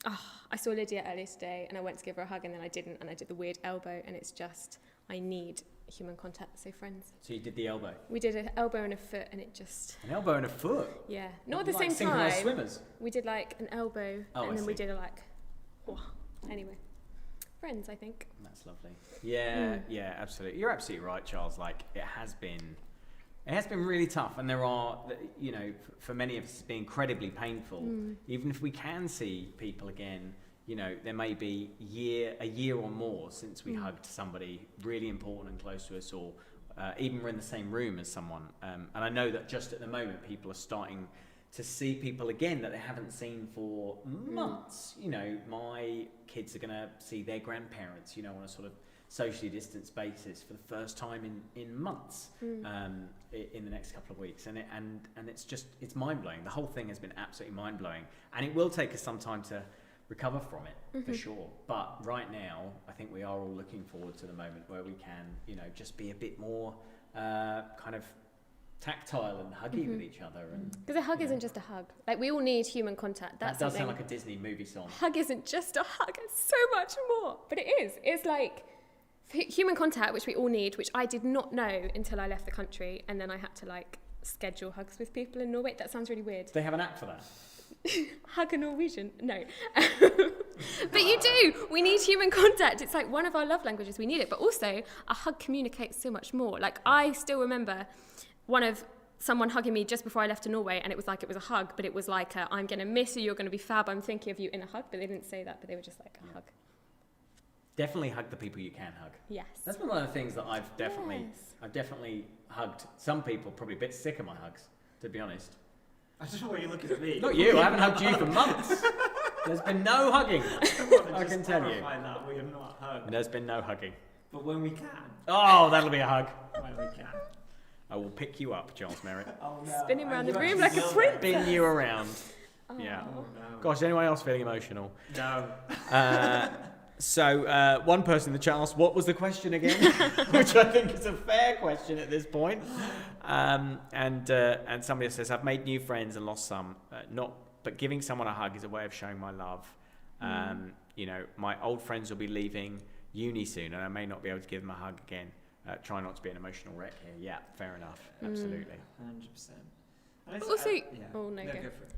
I saw Lydia earlier today and I went to give her a hug and then I didn't, and I did the weird elbow, and it's just, I need human contact. So friends. So you did the elbow? We did an elbow and a foot, and it just... An elbow and a foot? Yeah. Not at the like same synchronized time. Swimmers? We did like an elbow and then we did anyway. Friends, I think. That's lovely. Yeah, absolutely. You're absolutely right, Charles. Like, it has been really tough, and there are, for many of us, it's been incredibly painful. Even if we can see people again, there may be a year or more since we hugged somebody really important and close to us, or even we're in the same room as someone. And I know that just at the moment, people are starting to see people again that they haven't seen for months. My kids are going to see their grandparents, on a sort of socially distanced basis for the first time in months, in the next couple of weeks. And it's mind-blowing. The whole thing has been absolutely mind-blowing. And it will take us some time to recover from it, for sure. But right now, I think we are all looking forward to the moment where we can, just be a bit more kind of tactile and huggy with each other. Because a hug isn't just a hug. Like, we all need human contact. That does sound like a Disney movie song. Hug isn't just a hug. It's so much more. But it is. It's like human contact, which we all need, which I did not know until I left the country, and then I had to schedule hugs with people in Norway. That sounds really weird. Do they have an app for that? Hug a Norwegian? No. But you do. We need human contact. It's like one of our love languages. We need it. But also, a hug communicates so much more. Like, I still remember someone hugging me just before I left to Norway, and it was like, it was a hug, but it was like, I'm going to miss you, you're going to be fab, I'm thinking of you in a hug. But they didn't say that, but they were just like, a hug. Definitely hug the people you can hug. Yes. That's been one of the things that I've definitely hugged some people, probably a bit sick of my hugs, to be honest. I don't know why you're looking at me. Not you, I haven't hugged you for months. There's been no hugging. I can tell you. That we have not hugged. There's been no hugging. But when we can. Oh, that'll be a hug. When we can. I will pick you up, Charles Merritt. Oh, no. Spin him around the room like a princess. Spin you around. Oh. Yeah. Oh, no. Gosh, anyone else feeling emotional? No. So one person in the chat asked, what was the question again? Which I think is a fair question at this point. And somebody else says, I've made new friends and lost some. But giving someone a hug is a way of showing my love. You know, my old friends will be leaving uni soon, and I may not be able to give them a hug again. Try not to be an emotional wreck here. Yeah, fair enough. Absolutely. 100%. But also, oh no, go.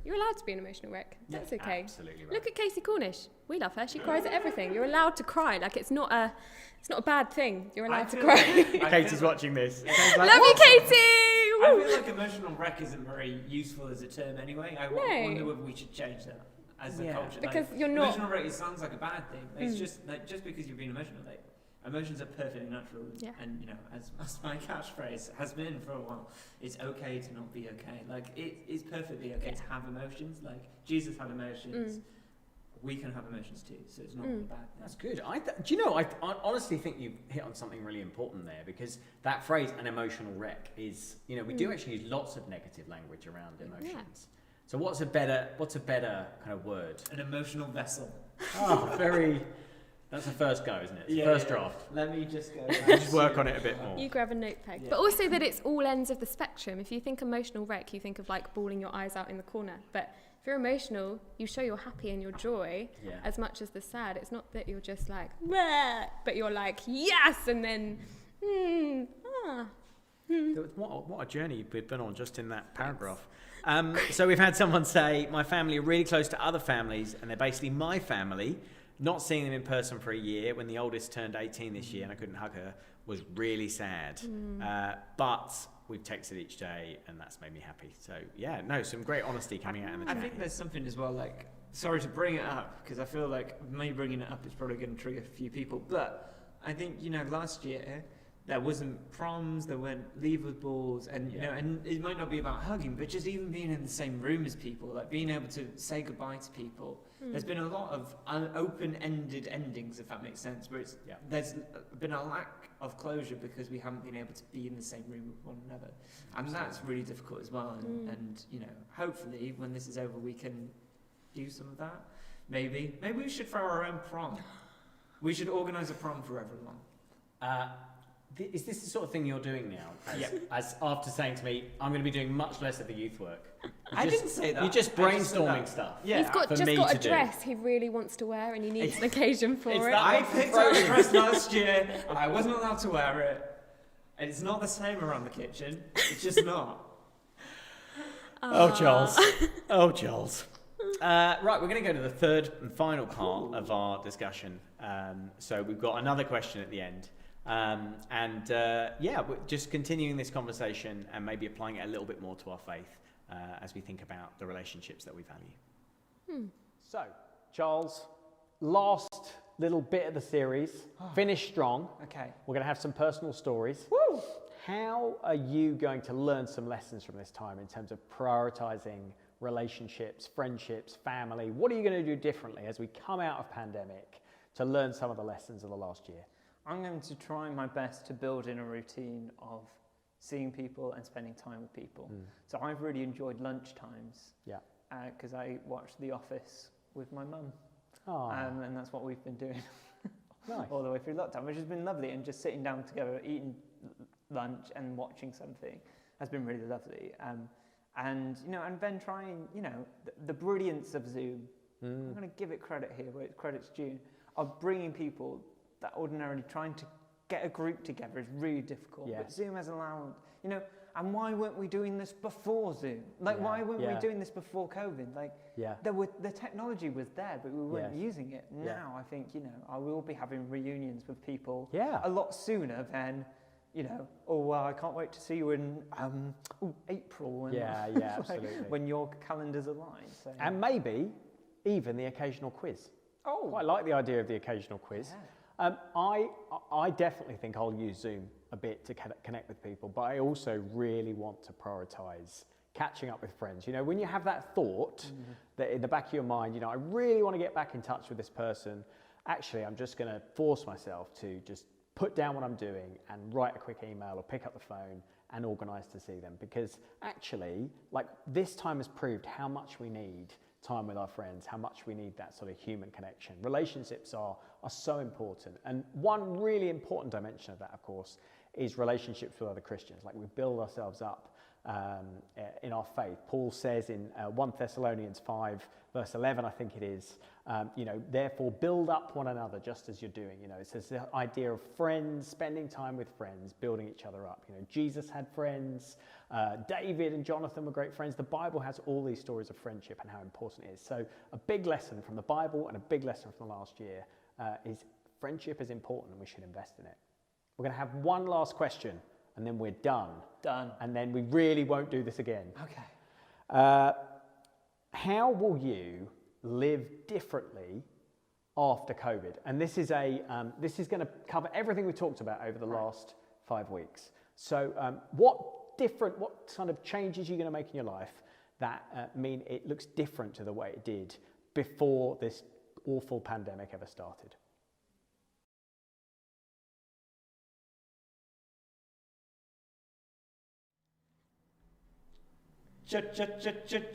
You're allowed to be an emotional wreck. That's okay. Absolutely right. Look at Casey Cornish. We love her. She cries at everything. You're allowed to cry. Like, it's not a bad thing. You're allowed to cry. Katie's watching this. Love you, Katie. I feel like emotional wreck isn't very useful as a term anyway. I wonder whether we should change that as a culture. Because like, you're not. Emotional wreck, it sounds like a bad thing. It's just like, just because you're being emotional, like, emotions are perfectly natural, and you know, as my catchphrase has been for a while, it's okay to not be okay. Like, it is perfectly okay to have emotions. Like, Jesus had emotions. We can have emotions too, so it's not a bad thing. That's good. Do you know, I honestly think you've hit on something really important there, because that phrase, an emotional wreck, is, you know, we do actually use lots of negative language around emotions. Yeah. So what's a better kind of word? An emotional vessel. Oh, very. That's the first go, isn't it? It's the first draft. Let me just go. Just work on it a bit more. You grab a notepad. But also that it's all ends of the spectrum. If you think emotional wreck, you think of like bawling your eyes out in the corner. But if you're emotional, you show your happy and your joy as much as the sad. It's not that you're just like, bleh, but you're like, yes, and then, What a journey we've been on just in that paragraph. So we've had someone say, my family are really close to other families, and they're basically my family. Not seeing them in person for a year, when the oldest turned 18 this year and I couldn't hug her, was really sad. But we've texted each day, and that's made me happy. So yeah, no, some great honesty coming out in the chat. I think there's something as well, like, sorry to bring it up, because I feel like me bringing it up is probably going to trigger a few people, but I think, you know, last year there wasn't proms, there weren't leavers balls, and you know, and it might not be about hugging, but just even being in the same room as people, like being able to say goodbye to people. There's been a lot of open-ended endings, if that makes sense, where there's been a lack of closure because we haven't been able to be in the same room with one another, and that's really difficult as well. And you know, hopefully when this is over, we can do some of that. Maybe we should throw our own prom. We should organise a prom for everyone. Is this the sort of thing you're doing now? As after saying to me, I'm going to be doing much less of the youth work. I didn't say that. You're just brainstorming stuff. Yeah. He's got a dress he really wants to wear, and he needs an occasion for it. I picked out a dress last year, and I wasn't allowed to wear it. And it's not the same around the kitchen. It's just not. Oh, Charles. Oh, Charles. Right, we're going to go to the third and final part of our discussion. So we've got another question at the end. We're just continuing this conversation and maybe applying it a little bit more to our faith as we think about the relationships that we value. So, Charles, last little bit of the series, finish strong. Okay. We're going to have some personal stories. Woo! How are you going to learn some lessons from this time in terms of prioritizing relationships, friendships, family? What are you going to do differently as we come out of pandemic to learn some of the lessons of the last year? I'm going to try my best to build in a routine of seeing people and spending time with people. So I've really enjoyed lunch times. Yeah. Because I watched The Office with my mum. And that's what we've been doing all the way through lockdown, which has been lovely. And just sitting down together, eating lunch and watching something has been really lovely. And, you know, and then trying, you know, the brilliance of Zoom. I'm going to give it credit here where credit's due, of bringing people that ordinarily trying to get a group together is really difficult. But Zoom has allowed, you know, and why weren't we doing this before Zoom? Like, Yeah, why weren't yeah. we doing this before COVID? Like, Yeah. the technology was there, but we weren't Yes. using it. Yeah. Now, I think, I will be having reunions with people Yeah. a lot sooner than, oh, well, I can't wait to see you in April. And Yeah, yeah, like, absolutely. when your calendars align. So. And maybe even the occasional quiz. Oh, Quite like the idea of the occasional quiz. I definitely think I'll use Zoom a bit to connect with people, but I also really want to prioritise catching up with friends. When you have that thought that in the back of your mind, I really want to get back in touch with this person, actually I'm just going to force myself to just put down what I'm doing and write a quick email or pick up the phone and organise to see them, because actually, like, this time has proved how much we need time with our friends, how much we need that sort of human connection. Relationships are so important. And one really important dimension of that, of course, is relationships with other Christians. Like, we build ourselves up in our faith. Paul says in 1 Thessalonians 5, verse 11, I think it is, therefore build up one another just as you're doing. It says the idea of friends, spending time with friends, building each other up. Jesus had friends, David and Jonathan were great friends. The Bible has all these stories of friendship and how important it is. So a big lesson from the Bible and a big lesson from the last year is friendship is important and we should invest in it. We're going to have one last question and then we're done. Done. And then we really won't do this again. Okay. How will you live differently after COVID? And this is going to cover everything we talked about over the last 5 weeks. So what kind of changes are you going to make in your life that mean it looks different to the way it did before this awful pandemic ever started?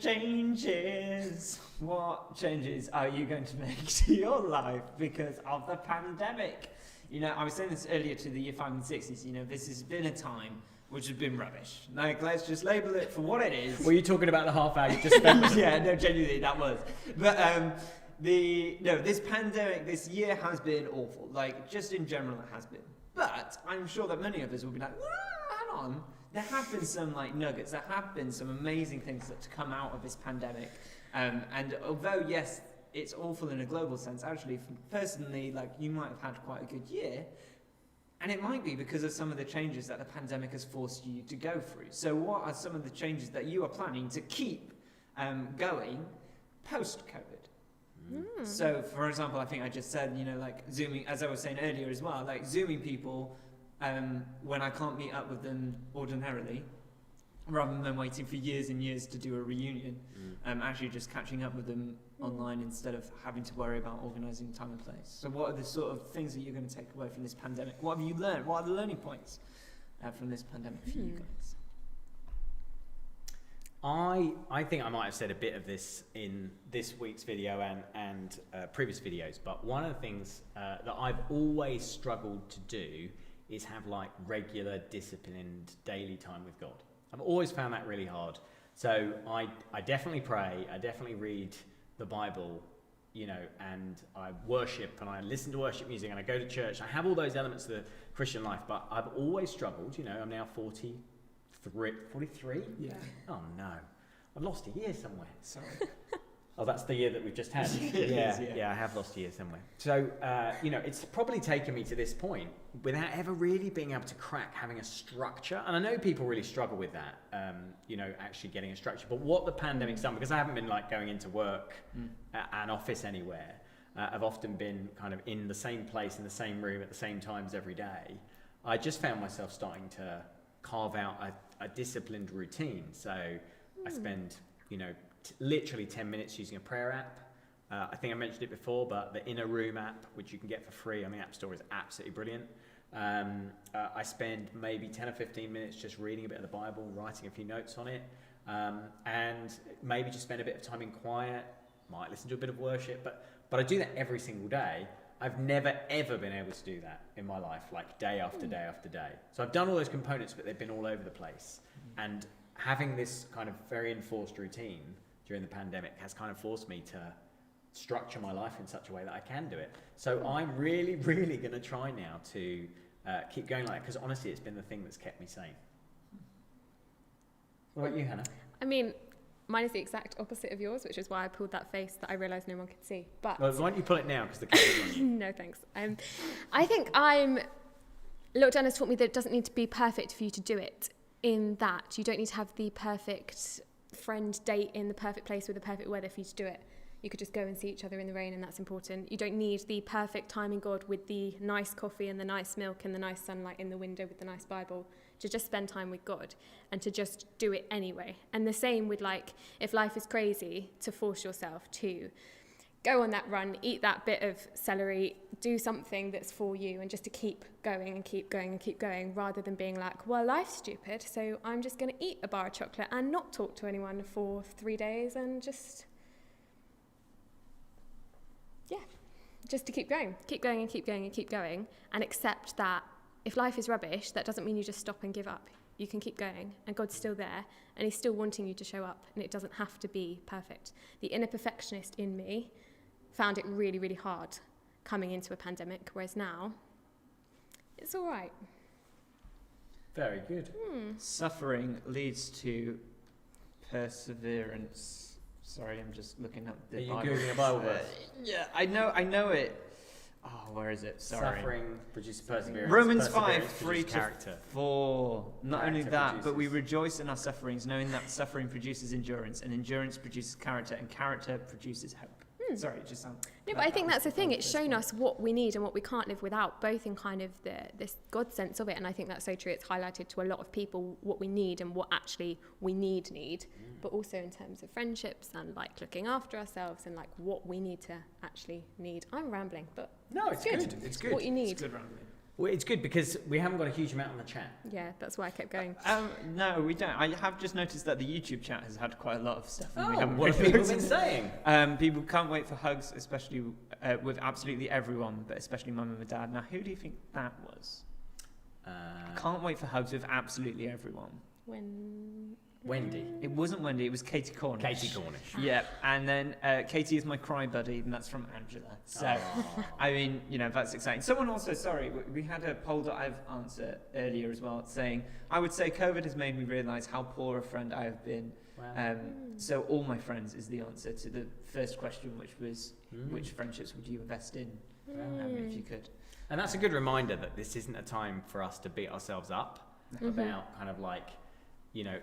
Changes. What changes are you going to make to your life because of the pandemic? I was saying this earlier to the Year 5 and 6s, this has been a time which has been rubbish. Like, let's just label it for what it is. Were you talking about the half hour you just spent? Yeah, no, genuinely, that was. But this pandemic, this year has been awful. Like, just in general, it has been. But I'm sure that many of us will be like, hang on. There have been some nuggets. There have been some amazing things that come out of this pandemic. And although, yes, it's awful in a global sense, actually, personally, you might have had quite a good year. And it might be because of some of the changes that the pandemic has forced you to go through. So what are some of the changes that you are planning to keep going post-COVID? So, for example, I think I just said, Zooming, as I was saying earlier as well, Zooming people when I can't meet up with them ordinarily, rather than waiting for years and years to do a reunion, actually just catching up with them online instead of having to worry about organising time and place. So what are the sort of things that you're going to take away from this pandemic? What have you learned? What are the learning points from this pandemic for you guys? I think I might have said a bit of this in this week's video and previous videos, but one of the things that I've always struggled to do is have regular, disciplined, daily time with God. I've always found that really hard. So I definitely pray, I definitely read the Bible, and I worship and I listen to worship music and I go to church. I have all those elements of the Christian life, but I've always struggled. I'm now 43? Yeah. Oh no, I've lost a year somewhere. Sorry. Oh, that's the year that we've just had. Yeah, I have lost a year somewhere. So, it's probably taken me to this point without ever really being able to crack having a structure. And I know people really struggle with that, actually getting a structure. But what the pandemic's done, because I haven't been going into work at an office anywhere, I've often been kind of in the same place, in the same room at the same times every day. I just found myself starting to carve out a disciplined routine. So I spend, literally 10 minutes using a prayer app. I think I mentioned it before, but the Inner Room app, which you can get for free on the App Store, is absolutely brilliant. I spend maybe 10 or 15 minutes just reading a bit of the Bible, writing a few notes on it, and maybe just spend a bit of time in quiet, might listen to a bit of worship, but I do that every single day. I've never, ever been able to do that in my life, day after day after day. So I've done all those components, but they've been all over the place. And having this kind of very enforced routine during the pandemic has kind of forced me to structure my life in such a way that I can do it. So I'm really, really going to try now to keep going like that, because honestly, it's been the thing that's kept me sane. What about you, Hannah? I mean, mine is the exact opposite of yours, which is why I pulled that face that I realised no one could see. But Well, why don't you pull it now because the camera's on you? no, thanks. I think lockdown has taught me that it doesn't need to be perfect for you to do it. In that, you don't need to have the perfect friend date in the perfect place with the perfect weather for you to do it. You could just go and see each other in the rain, and that's important. You don't need the perfect time in God with the nice coffee and the nice milk and the nice sunlight in the window with the nice Bible to just spend time with God and to just do it anyway. And the same with, like, if life is crazy, to force yourself to go on that run, eat that bit of celery, do something that's for you, and just to keep going and keep going and keep going, rather than being like, well, life's stupid, so I'm just going to eat a bar of chocolate and not talk to anyone for 3 days and just to keep going and keep going and keep going, and accept that if life is rubbish, that doesn't mean you just stop and give up. You can keep going, and God's still there, and he's still wanting you to show up, and it doesn't have to be perfect. The inner perfectionist in me found it really, really hard coming into a pandemic, whereas now it's all right. Very good. Suffering leads to perseverance. Sorry, I'm just looking up the Are you Bible. Googling a Bible verse? Yeah, I know it. Oh, where is it? Sorry. Suffering produces perseverance. Romans Perseverance 5, 3 produces to character. 4. Not only Character that, but we produces. rejoice in our sufferings, knowing that suffering produces endurance, and endurance produces character, and character produces hope. Sorry, it just sounds... No, but I think that's the thing. It's shown us what we need and what we can't live without, both in kind of this God sense of it, and I think that's so true. It's highlighted to a lot of people what we need and what actually we need, but also in terms of friendships and like looking after ourselves and like what we need to actually need. I'm rambling, but No, it's good. It's good. what you need. It's good rambling. Well, it's good because we haven't got a huge amount on the chat. Yeah, that's why I kept going. No, we don't. I have just noticed that the YouTube chat has had quite a lot of stuff. And we Oh, haven't what have really people looked been into it. saying? People can't wait for hugs, especially with absolutely everyone, but especially mum and dad. Now, who do you think that was? Can't wait for hugs with absolutely everyone. Wendy. It wasn't Wendy, it was Katie Cornish. Katie Cornish. Yeah, and then Katie is my cry buddy, and that's from Angela. So, I mean, you know, that's exciting. Someone also, sorry, we had a poll.iv answer earlier as well, saying, I would say COVID has made me realise how poor a friend I have been. Wow. So all my friends is the answer to the first question, which was, which friendships would you invest in, if you could? And that's a good reminder that this isn't a time for us to beat ourselves up about kind of like, you know,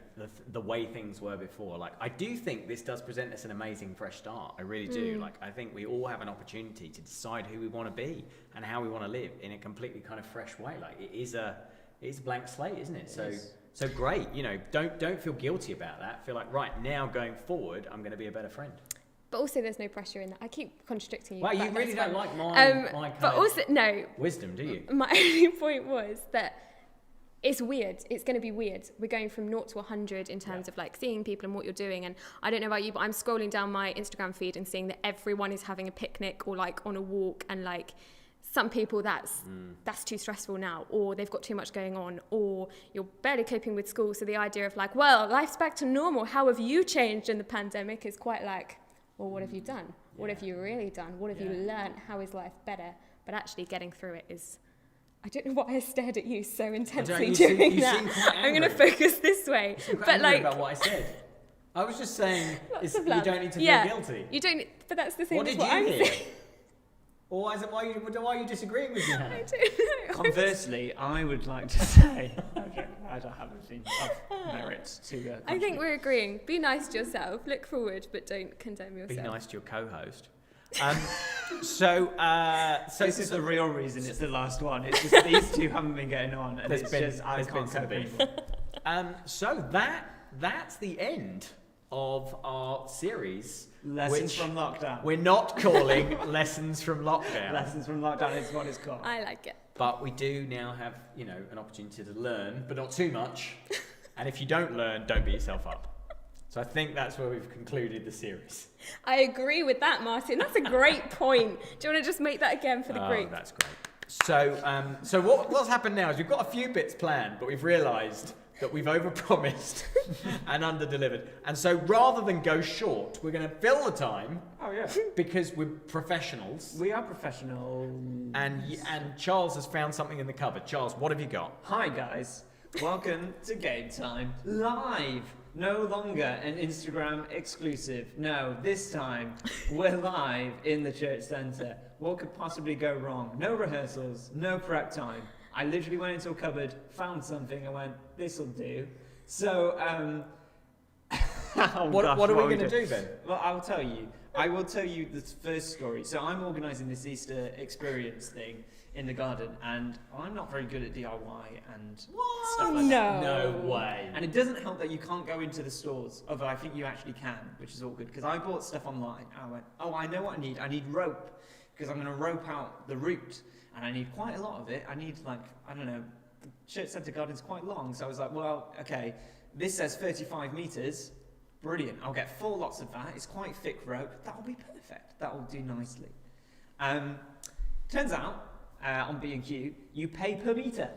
the way things were before. Like, I do think this does present us an amazing fresh start. I really do. Like, I think we all have an opportunity to decide who we want to be and how we want to live in a completely kind of fresh way. Like, it is a blank slate, isn't it? So great. You know, don't feel guilty about that. Feel like, right, now going forward, I'm going to be a better friend. But also, there's no pressure in that. I keep contradicting you. Wow, but you really that's don't fine. like my kind but of also, no. wisdom, do you? My only point was that it's weird. It's going to be weird. We're going from 0 to 100 in terms of like seeing people and what you're doing. And I don't know about you, but I'm scrolling down my Instagram feed and seeing that everyone is having a picnic or like on a walk, and like some people that's too stressful now, or they've got too much going on, or you're barely coping with school. So the idea of like, well, life's back to normal. How have you changed in the pandemic is quite like, well, what have you done? What have you really done? What have you learned? How is life better? But actually getting through it is... I don't know why I stared at you so intensely doing that. I'm going to focus this way. But like, about what I said. I was just saying you don't need to feel guilty. You don't, but that's the same What as did what you I'm hear? saying. Or why are you disagreeing with me, Hannah? I don't know. Conversely, I would like to say, okay, I don't have anything of merit to I think we're agreeing. Be nice to yourself. Look forward, but don't condemn yourself. Be nice to your co-host. So this is the real reason it's the last one. It's just these two haven't been getting on, and I can't cope anymore. So that's the end of our series. Lessons from Lockdown. We're not calling Lessons from Lockdown. Lessons from Lockdown is what it's called. I like it. But we do now have, you know, an opportunity to learn, but not too much. And if you don't learn, don't beat yourself up. So I think that's where we've concluded the series. I agree with that, Martin. That's a great point. Do you want to just make that again for the group? That's great. So what's happened now is we've got a few bits planned, but we've realised that we've overpromised and underdelivered. And so rather than go short, we're going to fill the time. Oh yeah. Because we're professionals. We are professionals. And Charles has found something in the cupboard. Charles, what have you got? Hi guys. Welcome to Game Time Live. No longer an Instagram exclusive. No, this time we're live in the church centre. What could possibly go wrong? No rehearsals, no prep time. I literally went into a cupboard, found something, and went, this'll do. So, What are we going to do then? Well, I'll tell you. I will tell you the first story. So I'm organising this Easter experience thing in the garden, and I'm not very good at DIY and stuff like that. No way. And it doesn't help that you can't go into the stores, although I think you actually can, which is all good, because I bought stuff online. I went, oh, I know what I need. I need rope, because I'm going to rope out the root, and I need quite a lot of it. I need, like, I don't know, the church centre garden's quite long, so I was like, well, okay, this says 35 metres. Brilliant. I'll get 4 lots of that. It's quite thick rope. That'll be perfect. That'll do nicely. Turns out, on B&Q, you pay per metre.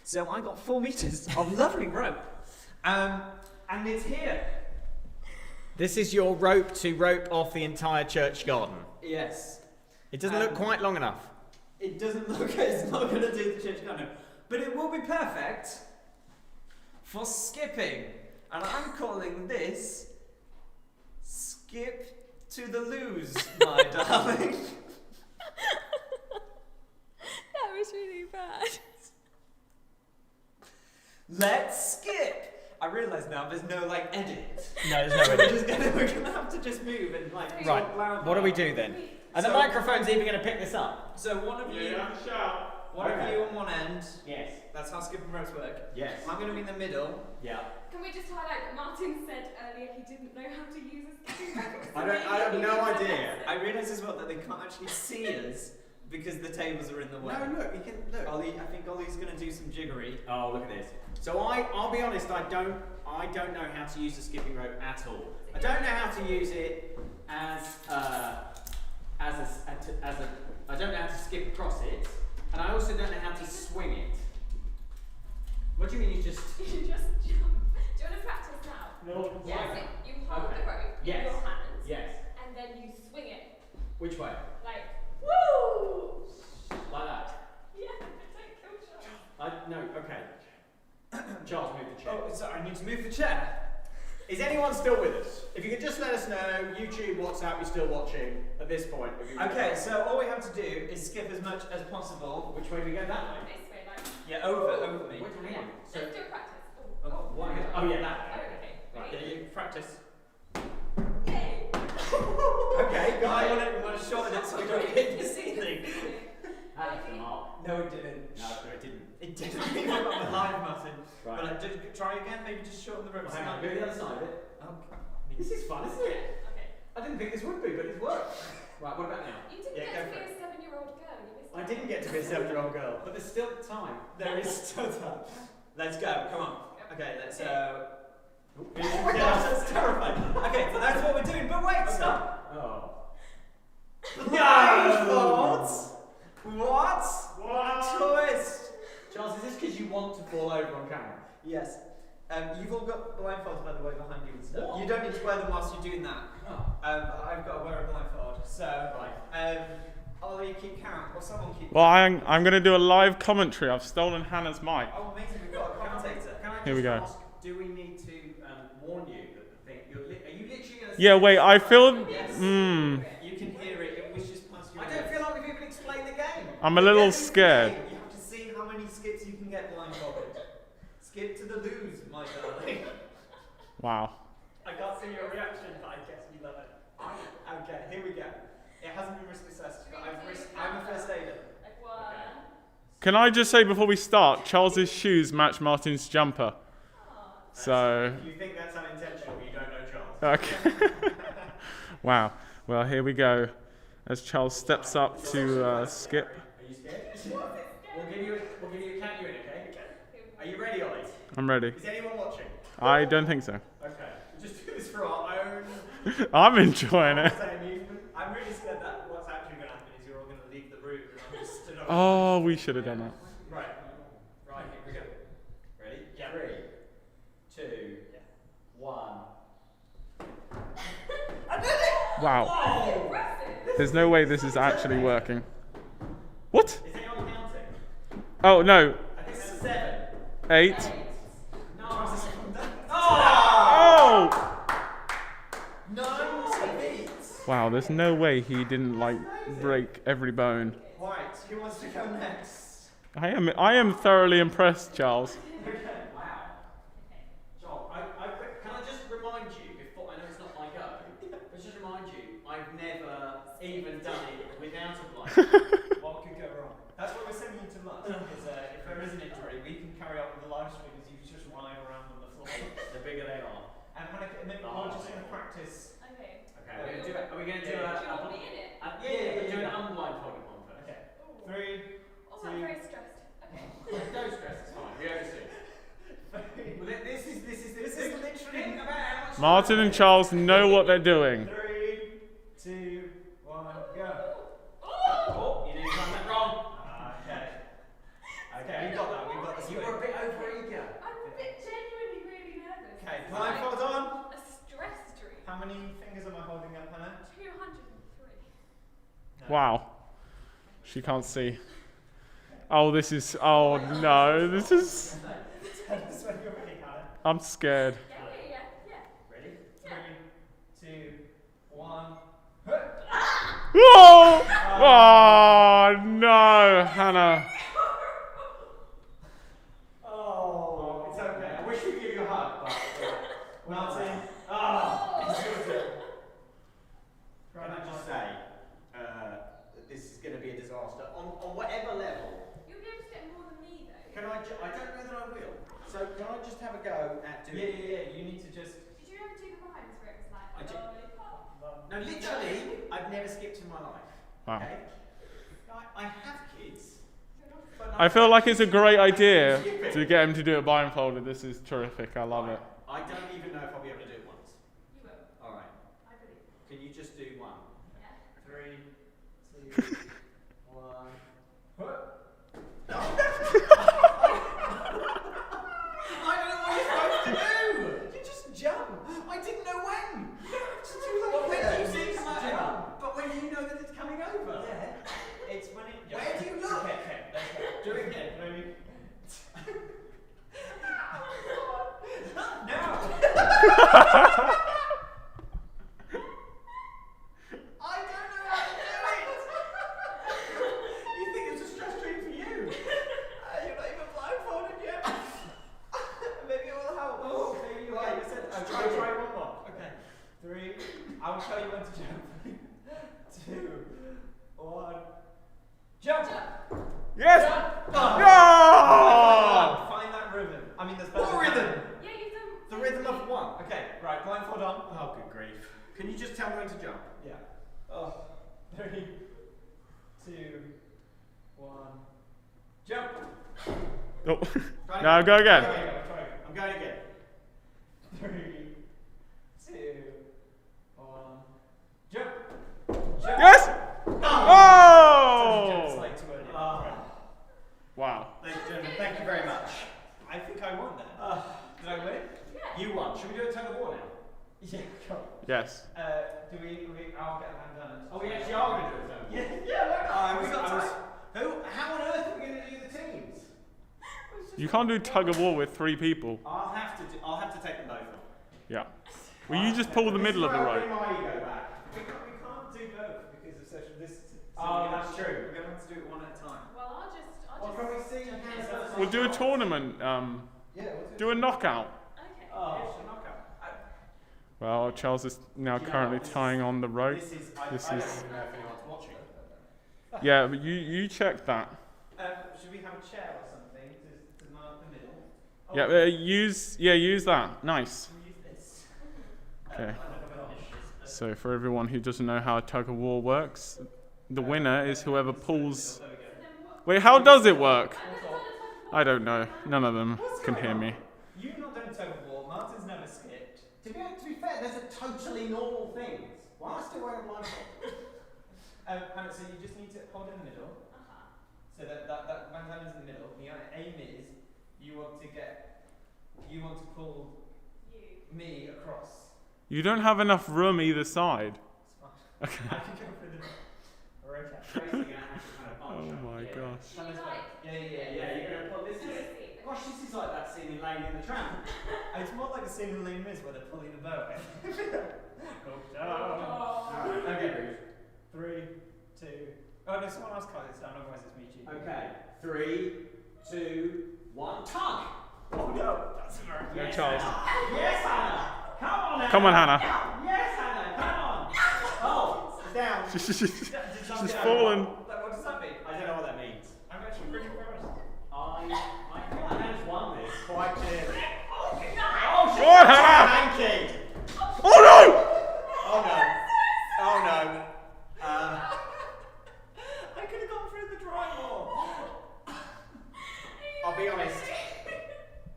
So I got 4 metres of lovely rope. And it's here. This is your rope to rope off the entire church garden. Yes. It doesn't look quite long enough. It doesn't look, it's not going to do the church garden. But it will be perfect for skipping. And I'm calling this Skip to the Loos, my darling. That was really bad. Let's skip. I realise now there's no like edit. No, there's no edit. We're gonna have to just move and like Right, talk loud. what do we do then? Are the So- microphones even going to pick this up? So one of Yeah, you, you have to shout. one Okay. of you on one end. Yes. That's how skip and ropes work. Yes. I'm gonna be in the middle. Yeah. Can we just highlight that Martin said earlier he didn't know how to use a skipping rope? I have no idea. I realise as well that they can't actually see us because the tables are in the way. No, look, you can look. Ollie, I think Ollie's gonna do some jiggery. Oh, look at this. So I'll be honest, I don't know how to use the skipping rope at all. I don't know how to use it as I don't know how to skip across it, and I also don't know how to swing it. What do you mean you just? You just jump. Do you want to practice now? No. Yes. Why? You hold Okay. the rope Yes. in your hands. Yes. And then you swing it. Which way? Like, woo! Like that? Yeah, don't kill Charles. No. Okay. Charles, move the chair. Oh, sorry, I need to move the chair. Is anyone still with us? If you could just let us know, YouTube, WhatsApp, you're still watching at this point. If you Okay, so all we have to do is skip as much as possible. Which way do we go? That way. This way, like. Yeah, over me. Wait, hang on. So, Let's do a practice. oh, yeah, that Oh, way. okay. Right, Ready? yeah, you practice. Yay! Okay, I guys. want to shorten it so we don't hit the ceiling. That's the mark. No, it didn't. No, it didn't. It didn't even on the live button. Right. But I did try again, maybe just shorten the rope. Well, hang on, go the other side of it. Okay. This is fun, isn't it? Okay. I didn't think this would be, but it's worked. Right, what about now? You didn't Yeah, get go to for be a 7-year-old girl. You missed I out. didn't get to be a 7-year-old girl, but there's still time. There is still time. Let's go, come on. Okay, let's Oh oh my gosh, that's terrifying. Okay, so that's what we're doing, but wait, stop! Oh. No! What? What? Twist! Charles, is this because you want to fall over on camera? Yes. You've all got blindfolds, by the way, behind you and stuff. What? You don't need to wear them whilst you're doing that. Oh. I've got to wear a blindfold. So, Right. Ollie, keep count, or someone keep Well, I'm going to do a live commentary. I've stolen Hannah's mic. Oh, amazing, we've got a commentator. Can I Here we just go. ask, do we need to warn you that the thing, are you literally going to Yeah, wait, I feel... Yes. Mm, You can hear it, it wishes past your I don't feel like we've even explained the game. I'm a little scared. You have to see how many skips you can get blindfolded. Skip to the lose, my darling. wow. I can't see your reaction, but I guess you love it. Okay, here we go. It hasn't been risk assessed, but I'm a first aider. Like, one. Can I just say before we start, Charles's shoes match Martin's jumper. So, If you think that's unintentional, you don't know Charles. okay. Wow. Well, here we go. As Charles steps up to skip. Are you scared? We'll give you a count you in, okay? Are you ready, Ollie? I'm ready. Is anyone watching? I don't think so. Okay. We'll just do this for our own I'm enjoying it. amusement. I'm really scared that what's actually going to happen is you're all going to leave the room and I'm just stood on. Oh, we should have done that. Right. Right, here we go. Ready? Yeah. 3, 2, 1. Wow. There's no way this is actually working. What? Is anyone counting? Oh, no. I think that's 7. 8. No. Oh! 90 beats. Wow, there's no way he didn't like break every bone. Right, who wants to go next? I am thoroughly impressed, Charles. Okay. Wow. Joel, can I just remind you, before I know it's not my go, but just remind you, I've never even done it without a blindfold. What could go wrong? That's what we're sending you to lunch, because if there is an injury, we can carry on with the live stream as you just ride around on the floor. The bigger they are. And maybe we're just going to practice. Okay. Okay, we're gonna do it. Are we going to do Do you a want me in it? do an unblindfolded one first. Okay. Ooh. 3, Oh, I'm very stressed. Okay. No stress, it's fine. We oversee. Well, this is literally think about how much. Martin and Charles know what they're doing. 3, 2, 1, go. Oh, you didn't time that wrong. Okay. Okay, we got that. We got the You were a bit over-eager. I'm a bit genuinely really nervous. Okay, It's blindfold like on. a stress dream. How many fingers am I holding up, Hannah? 203. Wow. She can't see. Oh, this is. Oh no, this is. Tell us when you're ready, Hannah. I'm scared. Yeah. Ready? Yeah. 3, 2, 1. Whoa! Oh no, Hannah. Oh, It's okay. I wish we could give you a hug, but Martin. it's your turn. Can I just say, that this is going to be a disaster on whatever level. You'll be able to get more than me though. Can I? I don't know that I will. So can I just have a go at doing? Yeah. You need to just. Did you ever do the rhymes where it was like I did. lollipop? No, literally, I've never skipped in my life. Wow. Okay. I have kids. But I feel like it's a great idea to get him to do it blindfolded. This is terrific. I love it. I don't even know if I'll be able to do it once. You will. All right. I believe. Can you just do one? Yeah. 3, 2, 1. I don't know what you're supposed to do. You just jump. I didn't know when. Just do like Well, when yeah, you see it just come out. jump. But when you know that it's coming over. Yeah. It's when it. Where do you look? Okay, let's go. Do it again. Ready? I don't know how to do it. You think it's a stress dream for you? You're not even blindfolded yet. Maybe it will help. Oh, maybe you're Okay, right. listen, Let's try try one more. Okay. 3. I will tell you when to jump. 2, 1. Jump! Yes. Jump! No! Find that rhythm. I mean, there's What rhythm? Yeah, you've done. The rhythm of one. Okay, right, blindfold on. Oh, good grief. Can you just tell me when to jump? Yeah. Oh. 3, 2, 1. Jump! Oh. Try Now again. go again. Try again. I'm going again. 3, 2, 1. Jump! Jump! Yes. Jump Oh! slightly too early. Wow. Ladies and gentlemen, thank you very much. I think I won then. Did I win? You won. Should we do a tug of war now? Yeah, cool. Yes. Do we I'll get a bandana. Oh, we actually are going to do it, don't we? Yeah, why not? we We got got time. How on earth are we going to do the teams? You can't do tug of war with 3 people. I'll have to take them both on. Yeah. Well, you just pull the middle of the rope. My ego back. We can't do both because of social distancing. Oh, that's true. We're going to have to do it one at a time. Well, I'll just. Well, can we see hands up? We'll do a tournament. Yeah, we'll Do a knockout. Okay. Oh, Well, Charles is now currently tying on the rope. this is. This I don't is- even know if anyone's watching. Yeah, but you check that. Should we have a chair or something to mark the middle? Oh, Yeah, use that. Nice. Can we use this? Okay. So for everyone who doesn't know how a tug of war works, the winner is whoever pulls. There we go. Wait, how does it work? I don't know. None of them can hear me. You've not done a tug of war. Martin's never skipped. To be fair, those are totally normal things. Why am I still wearing a blindfold? Hannah, so you just need to hold in the middle. So that bandana's in the middle. The aim is you want to pull me across. You don't have enough room either side. I can go for the. We're okay. Tracy's gonna have to kind of Oh bunch up. my Yeah. gosh. Hannah's right. Yeah. Yeah, you're gonna pull this. Gosh, this is like that scene in Lady in the Tramp. It's more like a scene in Les Mis where they're pulling the boat. Cool. Come on, Hannah. Yes, Hannah, come on. Oh, it's down. She's fallen. What does that mean? I don't know what that means. I'm actually pretty embarrassed. I feel like Hannah's won this quite clearly. Oh, Go on, Hannah. Hanky. Oh no! Oh no. Oh no. I could have gone through the drywall. I'll be honest.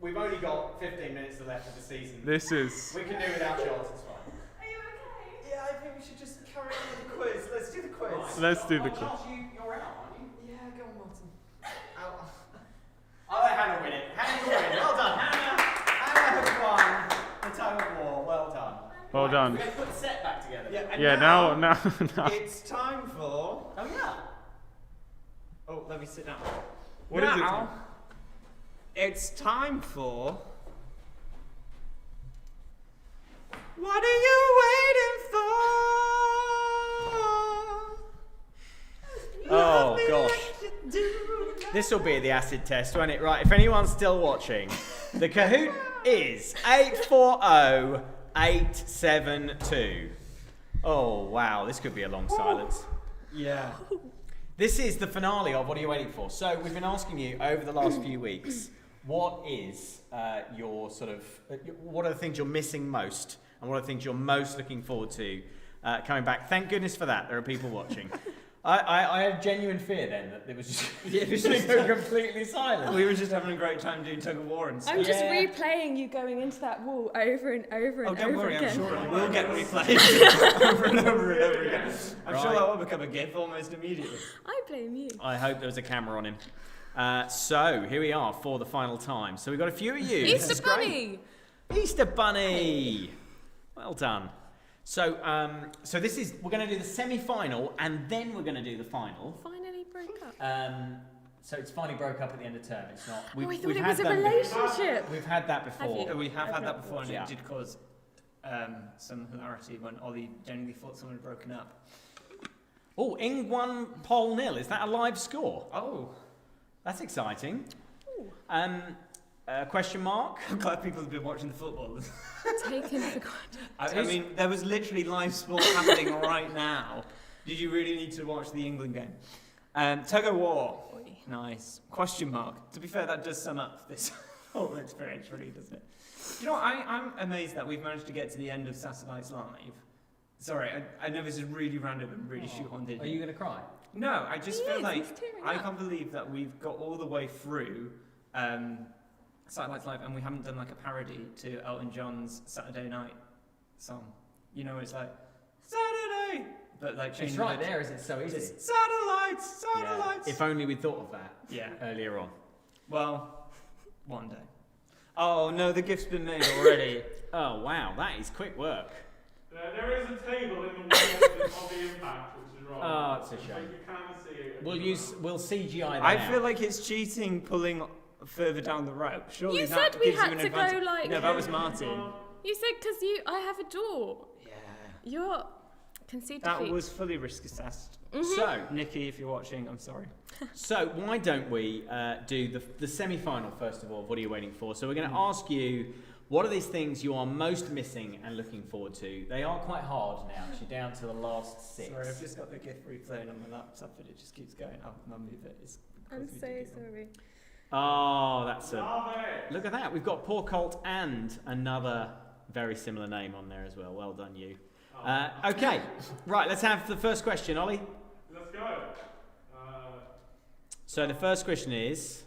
We've only got 15 minutes left of the season. This is. We can do without Charles, it's fine. Are you okay? Yeah, I think we should just carry on with the quiz. Let's do the quiz. Let's do the quiz. Charles, you're out, aren't you? Yeah, go on, Martin. I'll let Hannah win it. Hannah, you win. Well done, Hannah. Hannah has won the tug of war. Well done. Well done. We're going to put the set back together. And Yeah, now. It's time for. Oh, yeah. Oh, let me sit down. What is it? Now, it's time for. What are you waiting for? Oh, gosh. This will be the acid test, won't it? Right, if anyone's still watching, the Kahoot is 840872. Oh, wow, this could be a long silence. Yeah. This is the finale of What Are You Waiting For? So we've been asking you over the last few weeks, what is your sort of, what are the things you're missing most? And what are the things you're most looking forward to coming back? Thank goodness for that, there are people watching. I had genuine fear then that it was just go completely silent. We were just having a great time doing tug of war and stuff. I'm just Yeah. replaying you going into that wall over and over and Oh, don't over worry, again. I'm sure it will get replayed over and over and over again. I'm sure Right. that will become a GIF almost immediately. I blame you. I hope there was a camera on him. So here we are for the final time. So we've got a few of you. This Easter is great. Bunny! Easter Bunny. Well done. So, so this is, we're going to do the semi-final and then we're going to do the final. Finally broke up. So it's finally broke up at the end of term. It's not. Oh, I thought we've it had was a them- relationship. We've had that before. you? We have had that before, and Yeah. it did cause some hilarity when Ollie genuinely thought someone had broken up. Oh, Ingwan Pol nil. Is that a live score? Oh, That's exciting. Question mark? I'm glad people have been watching the football. Taken for granted. I mean, there was literally live sport happening right now. Did you really need to watch the England game? Tug of war. Nice. Question mark. To be fair, that does sum up this whole experience, really, doesn't it? You know, I'm amazed that we've managed to get to the end of Satellites Live. Sorry, I know this is really random and really shoehorned in. Are you going to cry? No, I just He feel is, like he's tearing I up. can't believe that we've got all the way through Satellites Live and we haven't done like a parody to Elton John's Saturday Night song. You know, it's like Saturday, but like It's changing right it there, isn't it? So easy. to satellites, satellites. If only we'd thought of that Yeah. earlier on. Well, one day. Oh no, the gift's been made already. Oh wow, that is quick work. There is a table in the wall of the impact, which is wrong. Oh, it's a So shame. you can see it. We'll CGI that I out. feel like it's cheating pulling further down the rope. Surely You that said we gives had you an to go, advantage. like- No, that was Martin. You said because I have a door. Yeah. You're concede That defeat. was fully risk assessed. So, Nikki, if you're watching, I'm sorry. so why don't we do the semi-final first of all? What are you waiting for? So we're going to ask you, what are these things you are most missing and looking forward to? They are quite hard now. 'Cause you're down to the last 6. Sorry, I've just got the gift replaying on my laptop, but it just keeps going. I'll move it. It's I'm causing me so to giggle. sorry. Oh, that's a. Love it. Look at that. We've got Poor Colt and another very similar name on there as well. Well done, you. Okay, right. Let's have the first question, Ollie. Let's go. So the first question is,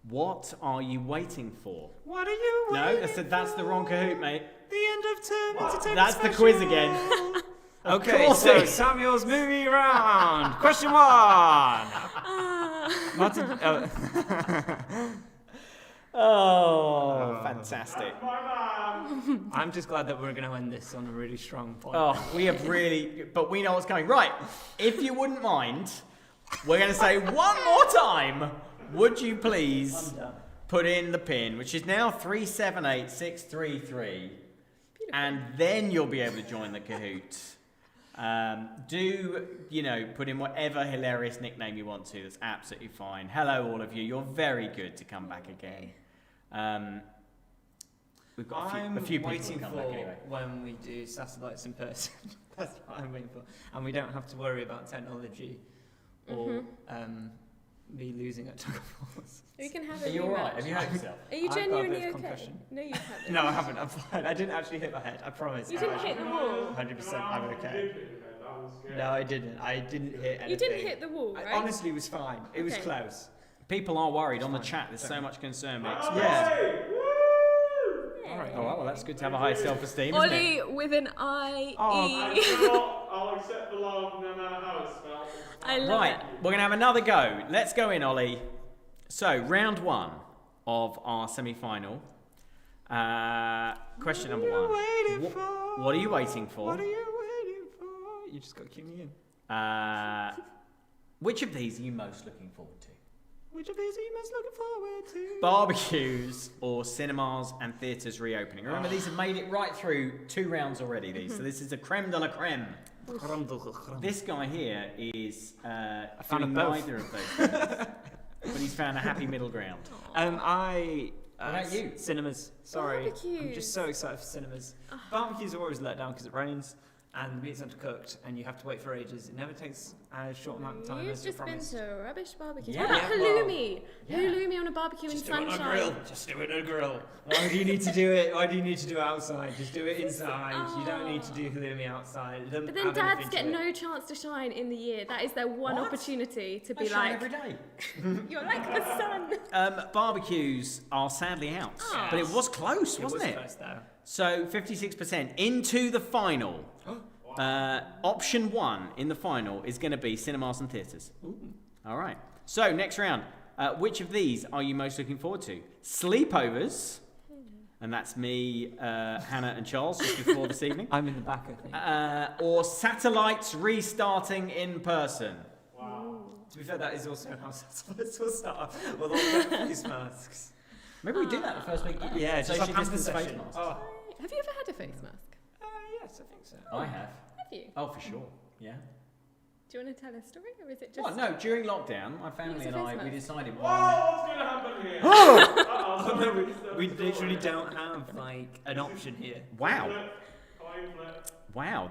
what are you waiting for? What are you No, waiting that's the wrong Kahoot, mate. The end of term entertainment That's the special. quiz again. Okay, course so it is. Samuel's moving around. Question 1. Martin. Oh, fantastic. My man. I'm just glad that we're going to end this on a really strong point. Oh, we have really, but we know what's coming. Right, if you wouldn't mind, we're going to say one more time, would you please put in the pin, which is now 378633, and then you'll be able to join the Kahoot. Put in whatever hilarious nickname you want to. That's absolutely fine. Hello, all of you. You're very good to come back again. we've got I'm a few people waiting who come for back anyway. when we do satellites in person. That's what I'm waiting for. And we don't have to worry about technology or me losing at tug of wars. We can have Are a you alright? rematch. Have you hurt yourself? Are you I've got a bit genuinely of okay? concussion. No, you haven't. No, I haven't. I'm fine. I didn't actually hit my head. I promise. You didn't hit the wall. 100%. I'm okay. No, I didn't. I didn't hit anything. You didn't hit the wall, I right? honestly was fine. It was Okay. close. People are worried on the Fine. chat. There's so much concern being Yeah. expressed. Alright. Oh, well, that's good to have a high self-esteem, isn't it? Ollie with an I-E. I'll accept the love no matter how it's spelled. I love Right, it. we're going to have another go. Let's go in, Ollie. So, round one of our semi-final. Question number one. What are you waiting for? What are you waiting for? You just got to cue me in. Which of these are you most looking forward to? Which of these are you most looking forward to? Barbecues or cinemas and theatres reopening? Remember, these have made it right through 2 rounds already, these. So this is a creme de la creme. This guy here is fan doing of both. neither of those things. But he's found a happy middle ground. What about you? Cinemas. Sorry. I'm Barbecues. just so excited for cinemas. Barbecues are always let down because it rains and the meat's undercooked and you have to wait for ages. It never takes a short amount of time. You've as you just been promised. to rubbish barbecues. Yeah. What about Yeah, well, halloumi? yeah. Halloumi on a barbecue in Just do it on a sunshine. grill. Just do it on a grill. Why do you need to do it? Why do you need to do it outside? Just do it inside. You don't need to do halloumi outside. It doesn't But then add dads anything get to it. no chance to shine in the year. That is their one What? opportunity to I be shine like, every day. you're like the sun. Barbecues are sadly out. Oh. But it was close, wasn't it? Close though. So 56% into the final. Option 1 in the final is going to be cinemas and theatres. All right. So next round. Which of these are you most looking forward to? Sleepovers, and that's me, Hannah, and Charles just before this evening. I'm in the back, I think. Or satellites restarting in person. To be fair, that is also how satellites will start with all the face masks. Maybe we do that the first week. Yeah, just Social have pamper distance face session. masks. Oh, Have you ever had a face mask? yes, I think so. I have. Have you? Oh, for sure. Yeah. Do you want to tell a story, or is it just? Well, no, during lockdown, my family Use a and I, face we mask. decided What's going to happen here? Oh, no, we literally don't have like an option here. Wow. Coin flip. Wow,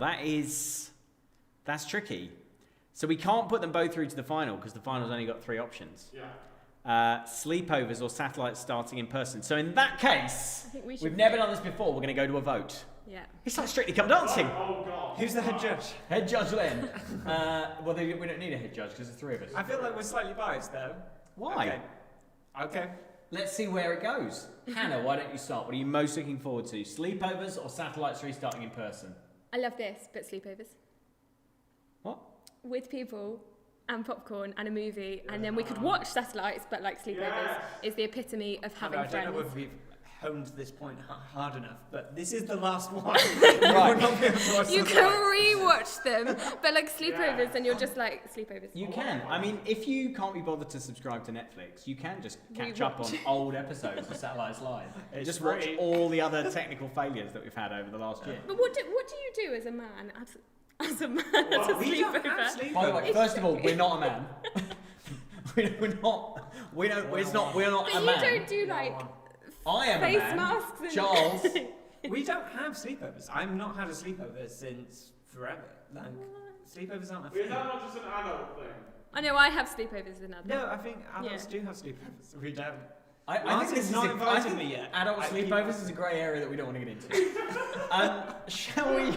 that's tricky. So we can't put them both through to the final because the final's only got 3 options. Yeah. Sleepovers or satellites starting in person. So in that case, I think we should. we've never done this before. We're going to go to a vote. Yeah. It's like Strictly Come Dancing. Oh, God. Who's the head judge? Head judge Len. We don't need a head judge because there's 3 of us. I feel like we're slightly biased though. Why? Okay. Let's see where it goes. Hannah, why don't you start? What are you most looking forward to? Sleepovers or satellites restarting in person? I love this, but sleepovers What? with people and popcorn and a movie, and then we could watch satellites, but like sleepovers is the epitome of having I don't know friends. whether we've honed this point hard enough, but this is the last one. Right. You can re-watch them, but like sleepovers, and you're just like sleepovers. You can. I mean, if you can't be bothered to subscribe to Netflix, you can just catch up on old episodes of Satellites Live. Just watch free. all the other technical failures that we've had over the last year. But what do you do as a man? As a man, as a We don't have sleepover? By the way, first of all, we're not a man. we're not. We don't. It's not. We're not But a you man. don't do like I am a face man. masks and Charles. We don't have sleepovers. I've not had a sleepover since forever. Like, sleepovers aren't a Is thing. that not just an adult thing? I know I have sleepovers as an adult. No, I think adults Yeah. do have sleepovers. We don't. I think Martin's this is not a- invited I think me yet. Adult I keep- sleepovers is a grey area that we don't want to get into. Shall we?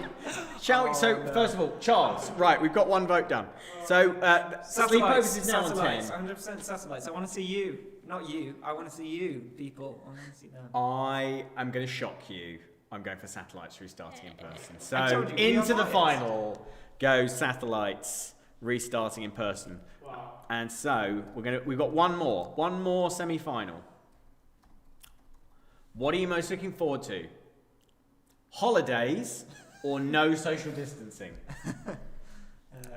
So, first of all, Charles, right, we've got 1 vote done. So, sleepovers is now on 10. 100% satellites. I want to see you, not you. I want to see you, people. I want to see them. I am going to shock you. I'm going for satellites restarting in person. I So, told you, we are into the biased. final goes satellites restarting in person. Wow. And so, we've got one more semi-final. What are you most looking forward to? Holidays or no social distancing?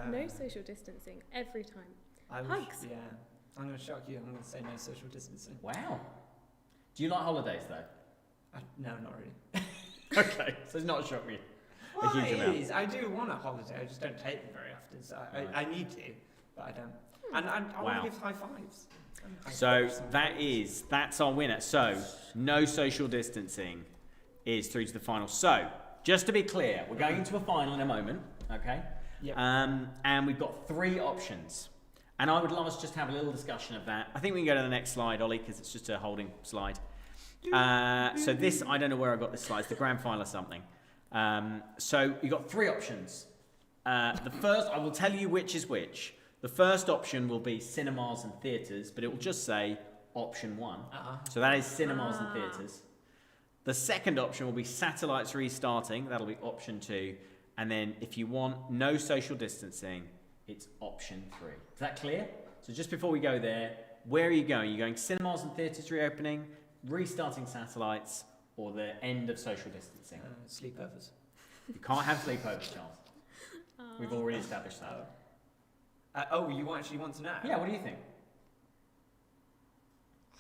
No social distancing every time. Hugs. Yeah. I'm going to shock you. I'm going to say no social distancing. Wow. Do you like holidays though? No, not really. Okay, so it's not shock me a Well, huge it amount. is. I do want a holiday. I just don't take them very often. So I need to, but I don't. And I Wow. want to give high fives. So that's our winner. So no social distancing. is through to the final. So, just to be clear, we're going into a final in a moment, okay? Yep. And we've got 3 options. And I would love us just to have a little discussion of that. I think we can go to the next slide, Ollie, because it's just a holding slide. So this, I don't know where I got this slide. It's the grand final or something. So you've got 3 options. The first, I will tell you which is which. The first option will be cinemas and theatres, but it will just say option 1. So that is cinemas and theatres. The second option will be satellites restarting. That'll be option 2. And then if you want no social distancing, it's option 3. Is that clear? So just before we go there, where are you going? Are you going cinemas and theatres reopening, restarting satellites, or the end of social distancing? Sleepovers. You can't have sleepovers, Charles. We've already established that. You actually want to know? Yeah, what do you think?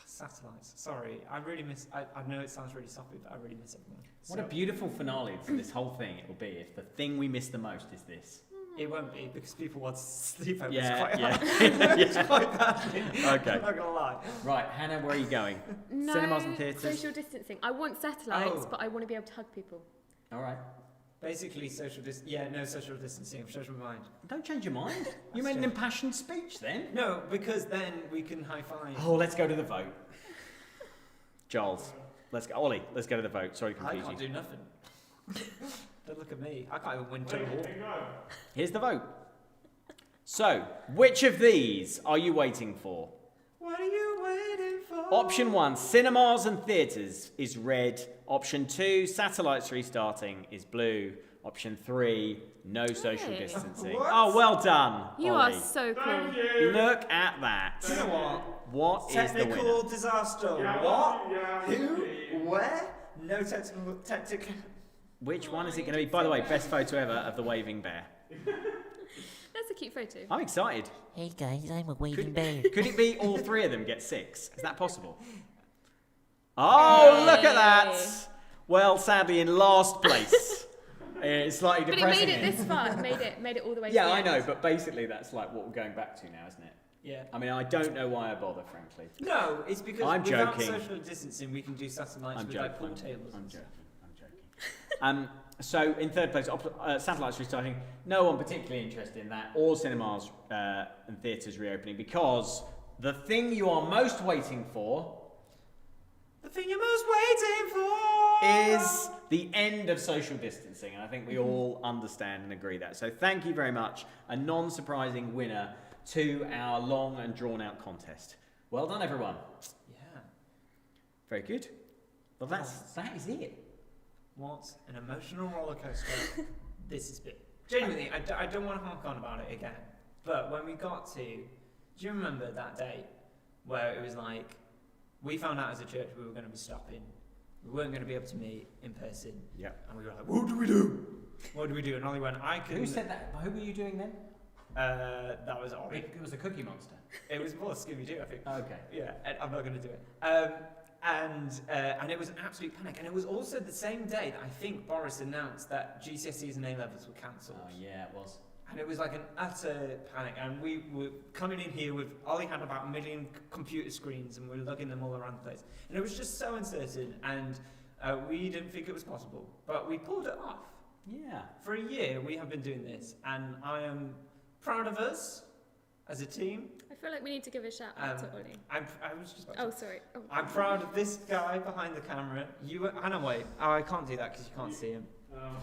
Satellites. Sorry, I really miss. I know it sounds really soppy, but I really miss everyone. What a beautiful finale for this whole thing it will be if the thing we miss the most is this. It won't be because people want to sleep over. Yeah. It's quite badly. Okay. I'm not gonna lie. Right, Hannah, where are you going? No Cinemas and theatres? social distancing. I want satellites, Oh. but I want to be able to hug people. All right. Basically, no social distancing. I've changed my mind. Don't change your mind. You made an impassioned speech then. No, because then we can high five. Oh, let's go to the vote. Giles, let's go. Ollie, let's go to the vote. Sorry to I confuse can't you. do nothing. Don't look at me. I can't even win Total War. Here's the vote. So, which of these are you waiting for? What are you waiting for? Option 1, cinemas and theatres is red. Option 2, satellites restarting is blue. Option 3, no social Hey. distancing. What? Oh, well done, You Ollie. are so cool. Look at that. You know what? What is the winner? Technical disaster. What? Who? Where? No technical. Which one is it going to be? By the way, best photo ever of the waving bear. That's a cute photo. I'm excited. Hey guys, I'm a waving bear. Could it be all 3 of them get 6? Is that possible? Oh, look at that! Well, sadly, in last place. It's slightly But it depressing. made it this far. It made it all the way. Yeah, to the I know, end. but basically that's like what we're going back to now, isn't it? Yeah. I mean, I don't know why I bother, frankly. No, it's because I'm without joking. social distancing, we can do satellites I'm with like joking. pool tables. I'm joking. So in third place, satellites restarting. No one particularly interested in that, or cinemas and theatres reopening, because the thing you are most waiting for The thing you're most waiting for is the end of social distancing, and I think we all understand and agree that. So thank you very much, a non-surprising winner to our long and drawn-out contest. Well done, everyone. Yeah. Very good. Well, that is it. What an emotional roller coaster this has been. Genuinely, I don't want to hark on about it again. But when we got to, do you remember that day where it was like, we found out as a church we were going to be stopping. We weren't going to be able to meet in person. Yeah. And we were like, what do we do? What do we do? And Ollie went, I can. Who said that? Who were you doing then? That was Ollie. It was the Cookie Monster. It was more Scooby-Doo, I think. Okay. Yeah, and I'm not going to do it. And it was an absolute panic. And it was also the same day that I think Boris announced that GCSEs and A-levels were cancelled. Oh yeah, it was. And it was like an utter panic. And we were coming in here with, Ollie had about 1 million computer screens and we were lugging them all around the place. And it was just so uncertain and we didn't think it was possible. But we pulled it off. Yeah. For a year we have been doing this and I am proud of us as a team. I feel like we need to give a shout out to Ollie. I was just about to Oh, sorry. Oh. I'm proud of this guy behind the camera. Hannah, wait. Oh, I can't do that because you can't see him.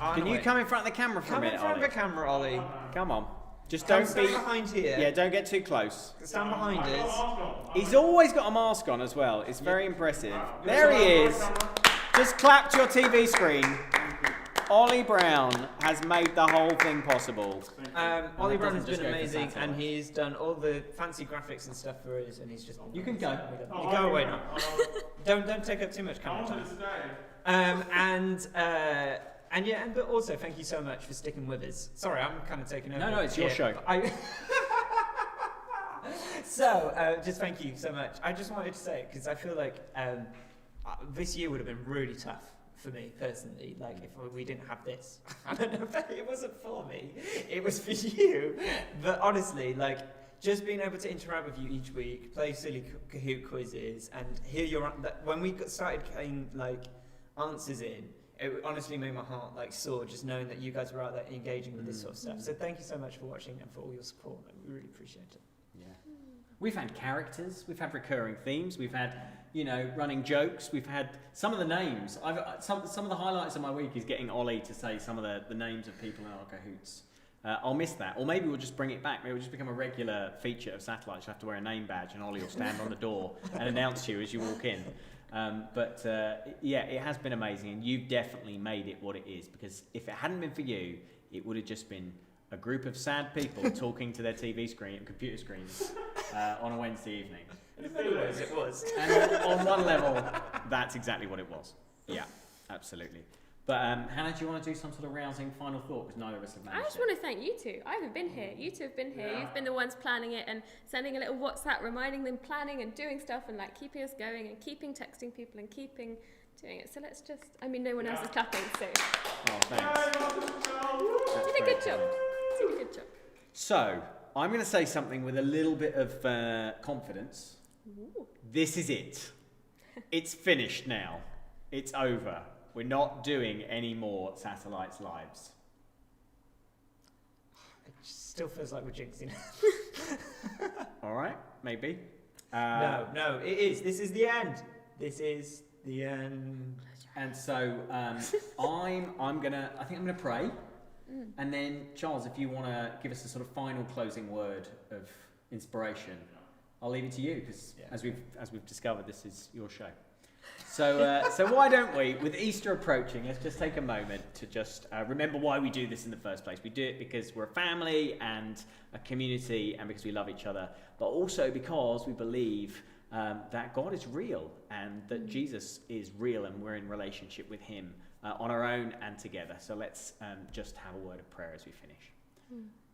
Can you come in front of the camera for a Come in minute, front of Ollie? the camera, Ollie. Come on. Just Come don't stand be. behind here. Yeah, don't get too close. Stand behind us. He's always got a mask on as well. It's very impressive. There he is. Just clap to your TV screen. Ollie Brown has made the whole thing possible. Ollie it Brown doesn't has just been go for amazing, and satellites. he's done all the fancy graphics and stuff for us, and he's just. You can go. You go away now. Don't take up too much camera time. But also thank you so much for sticking with us. Sorry, I'm kind of taking over. No, it's your show. Just thank you so much. I just wanted to say, because I feel like this year would have been really tough for me personally. Like, if we didn't have this. I don't know if it wasn't for me. It was for you. But honestly, like, just being able to interact with you each week, play silly Kahoot quizzes, and hear when we started getting, like, answers in, it honestly made my heart like soar just knowing that you guys were out there engaging with this sort of stuff. So thank you so much for watching and for all your support. We really appreciate it. Yeah. We've had characters, we've had recurring themes, we've had, you know, running jokes, we've had some of the names. Some of the highlights of my week is getting Ollie to say some of the names of people in our cahoots. I'll miss that. Or maybe we'll just bring it back. Maybe it'll just become a regular feature of Satellites. You have to wear a name badge and Ollie will stand on the door and announce you as you walk in. Yeah, it has been amazing, and you've definitely made it what it is, because if it hadn't been for you, it would have just been a group of sad people talking to their TV screen and computer screens on a Wednesday evening. In many ways it was. And on one level, that's exactly what it was. Yeah, absolutely. But Hannah, do you want to do some sort of rousing final thought? Because neither of us have managed I just want to thank you two. I haven't been here. You two have been here. You've been the ones planning it and sending a little WhatsApp reminding them, planning and doing stuff and like keeping us going and keeping texting people and keeping doing it. So let's just, I mean, no one else is clapping, so. Oh, thanks. You did a good job. You did a good job. So, I'm going to say something with a little bit of confidence. Ooh. This is it. It's finished now. It's over. We're not doing any more Satellites Lives. It still feels like we're jinxing it. All right, maybe. No, it is. This is the end. This is the end. And so I think I'm gonna pray, and then Charles, if you want to give us a sort of final closing word of inspiration, I'll leave it to you because as we've discovered, this is your show. So why don't we, with Easter approaching, let's just take a moment to just remember why we do this in the first place. We do it because we're a family and a community, and because we love each other, but also because we believe that God is real and that Jesus is real, and we're in relationship with Him on our own and together. So let's just have a word of prayer as we finish.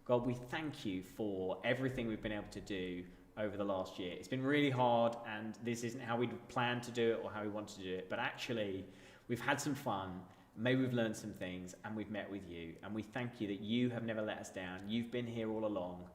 God, we thank you for everything we've been able to do over the last year. It's been really hard, and this isn't how we'd planned to do it or how we wanted to do it, but actually we've had some fun, maybe we've learned some things, and we've met with you, and we thank you that you have never let us down. You've been here all along.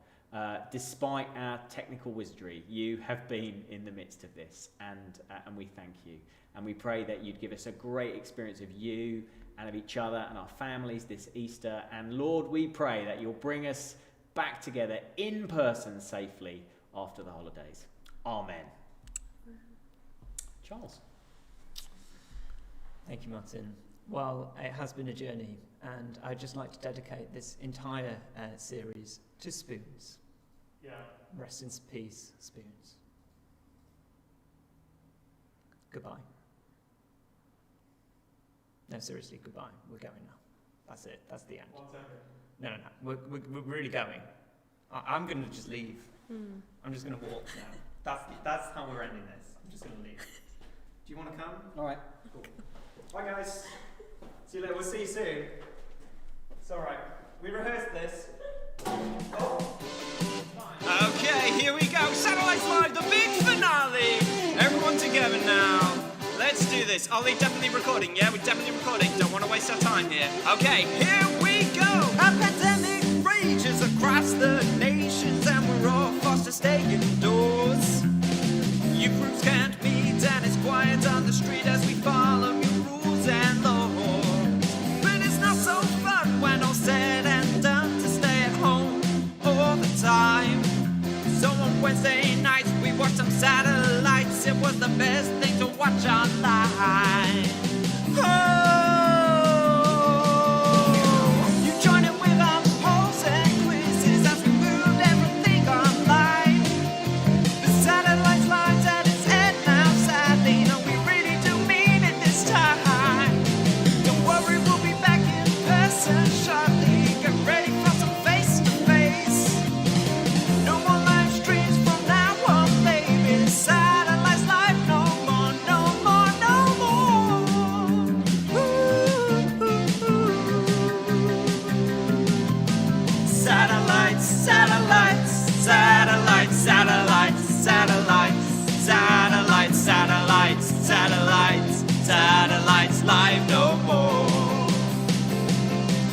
Despite our technical wizardry, you have been in the midst of this, and we thank you. And we pray that you'd give us a great experience of you and of each other and our families this Easter. And Lord, we pray that you'll bring us back together in person safely after the holidays. Amen. Charles. Thank you, Martin. Well, it has been a journey, and I'd just like to dedicate this entire series to Spoons. Yeah. Rest in peace, Spoons. Goodbye. No, seriously, goodbye. We're going now. That's it. That's the end. 1 second. No. We're really going. I'm going to just leave. I'm just going to walk now. That's how we're ending this. I'm just going to leave. Do you want to come? All right. Cool. Bye, guys. See you later. We'll see you soon. It's all right. We rehearsed this. Okay, here we go. Satellites Live, the big finale. Everyone together now. Let's do this. Ollie, definitely recording. Yeah, we're definitely recording. Don't want to waste our time here. Okay, here we go. A pandemic rages across the nations, and we're all forced to stay indoors. You groups can't meet, and it's quiet on the street as we follow your rules and laws. But it's not so fun when all said and done to stay at home all the time. So on Wednesday nights we watched some satellites. It was the best thing to watch online. You join in with our polls and quizzes as we moved everything online. The Satellites Live's at its end now, sadly. No, we really do mean it this time. Don't worry, we'll be back in person shortly. Get ready for some face-to-face. No more live streams from now on, baby. Satellites Live, no more, no more, no more. Satellites, satellites, satellites, satellites, satellites, satellites, satellites, satellites, satellites Live, no more.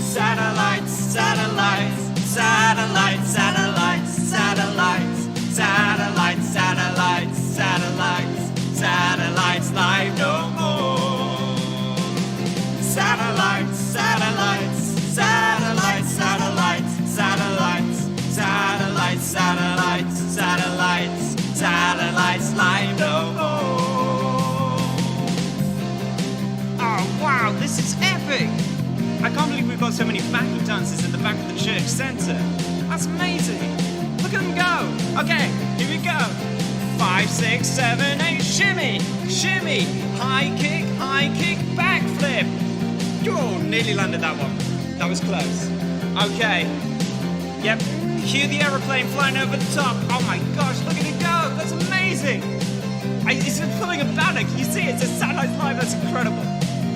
Satellites, satellites, satellites, satellites, satellites, satellites, satellites, satellites, satellites Live, no more. Satellites. new backing dancers at the back of the church centre. That's amazing. Look at them go. Okay, here we go. 5, 6, 7, 8, shimmy, shimmy, high kick, backflip. Oh, nearly landed that one. That was close. Okay. Yep. Cue the aeroplane flying over the top. Oh my gosh, look at it go. That's amazing. It's pulling a banner. Can you see it? It's a Saturday Night Live. That's incredible.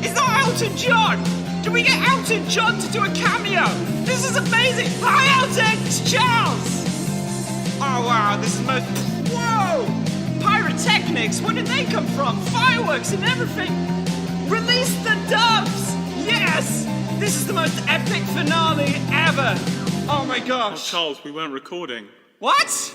Is that Elton John? Can we get Elton John to do a cameo? This is amazing. Hi, Elton. It's Charles. Oh wow, this is most. Whoa! Pyrotechnics. Where did they come from? Fireworks and everything. Release the doves. Yes. This is the most epic finale ever. Oh my Oh, gosh. Charles, we weren't recording. What?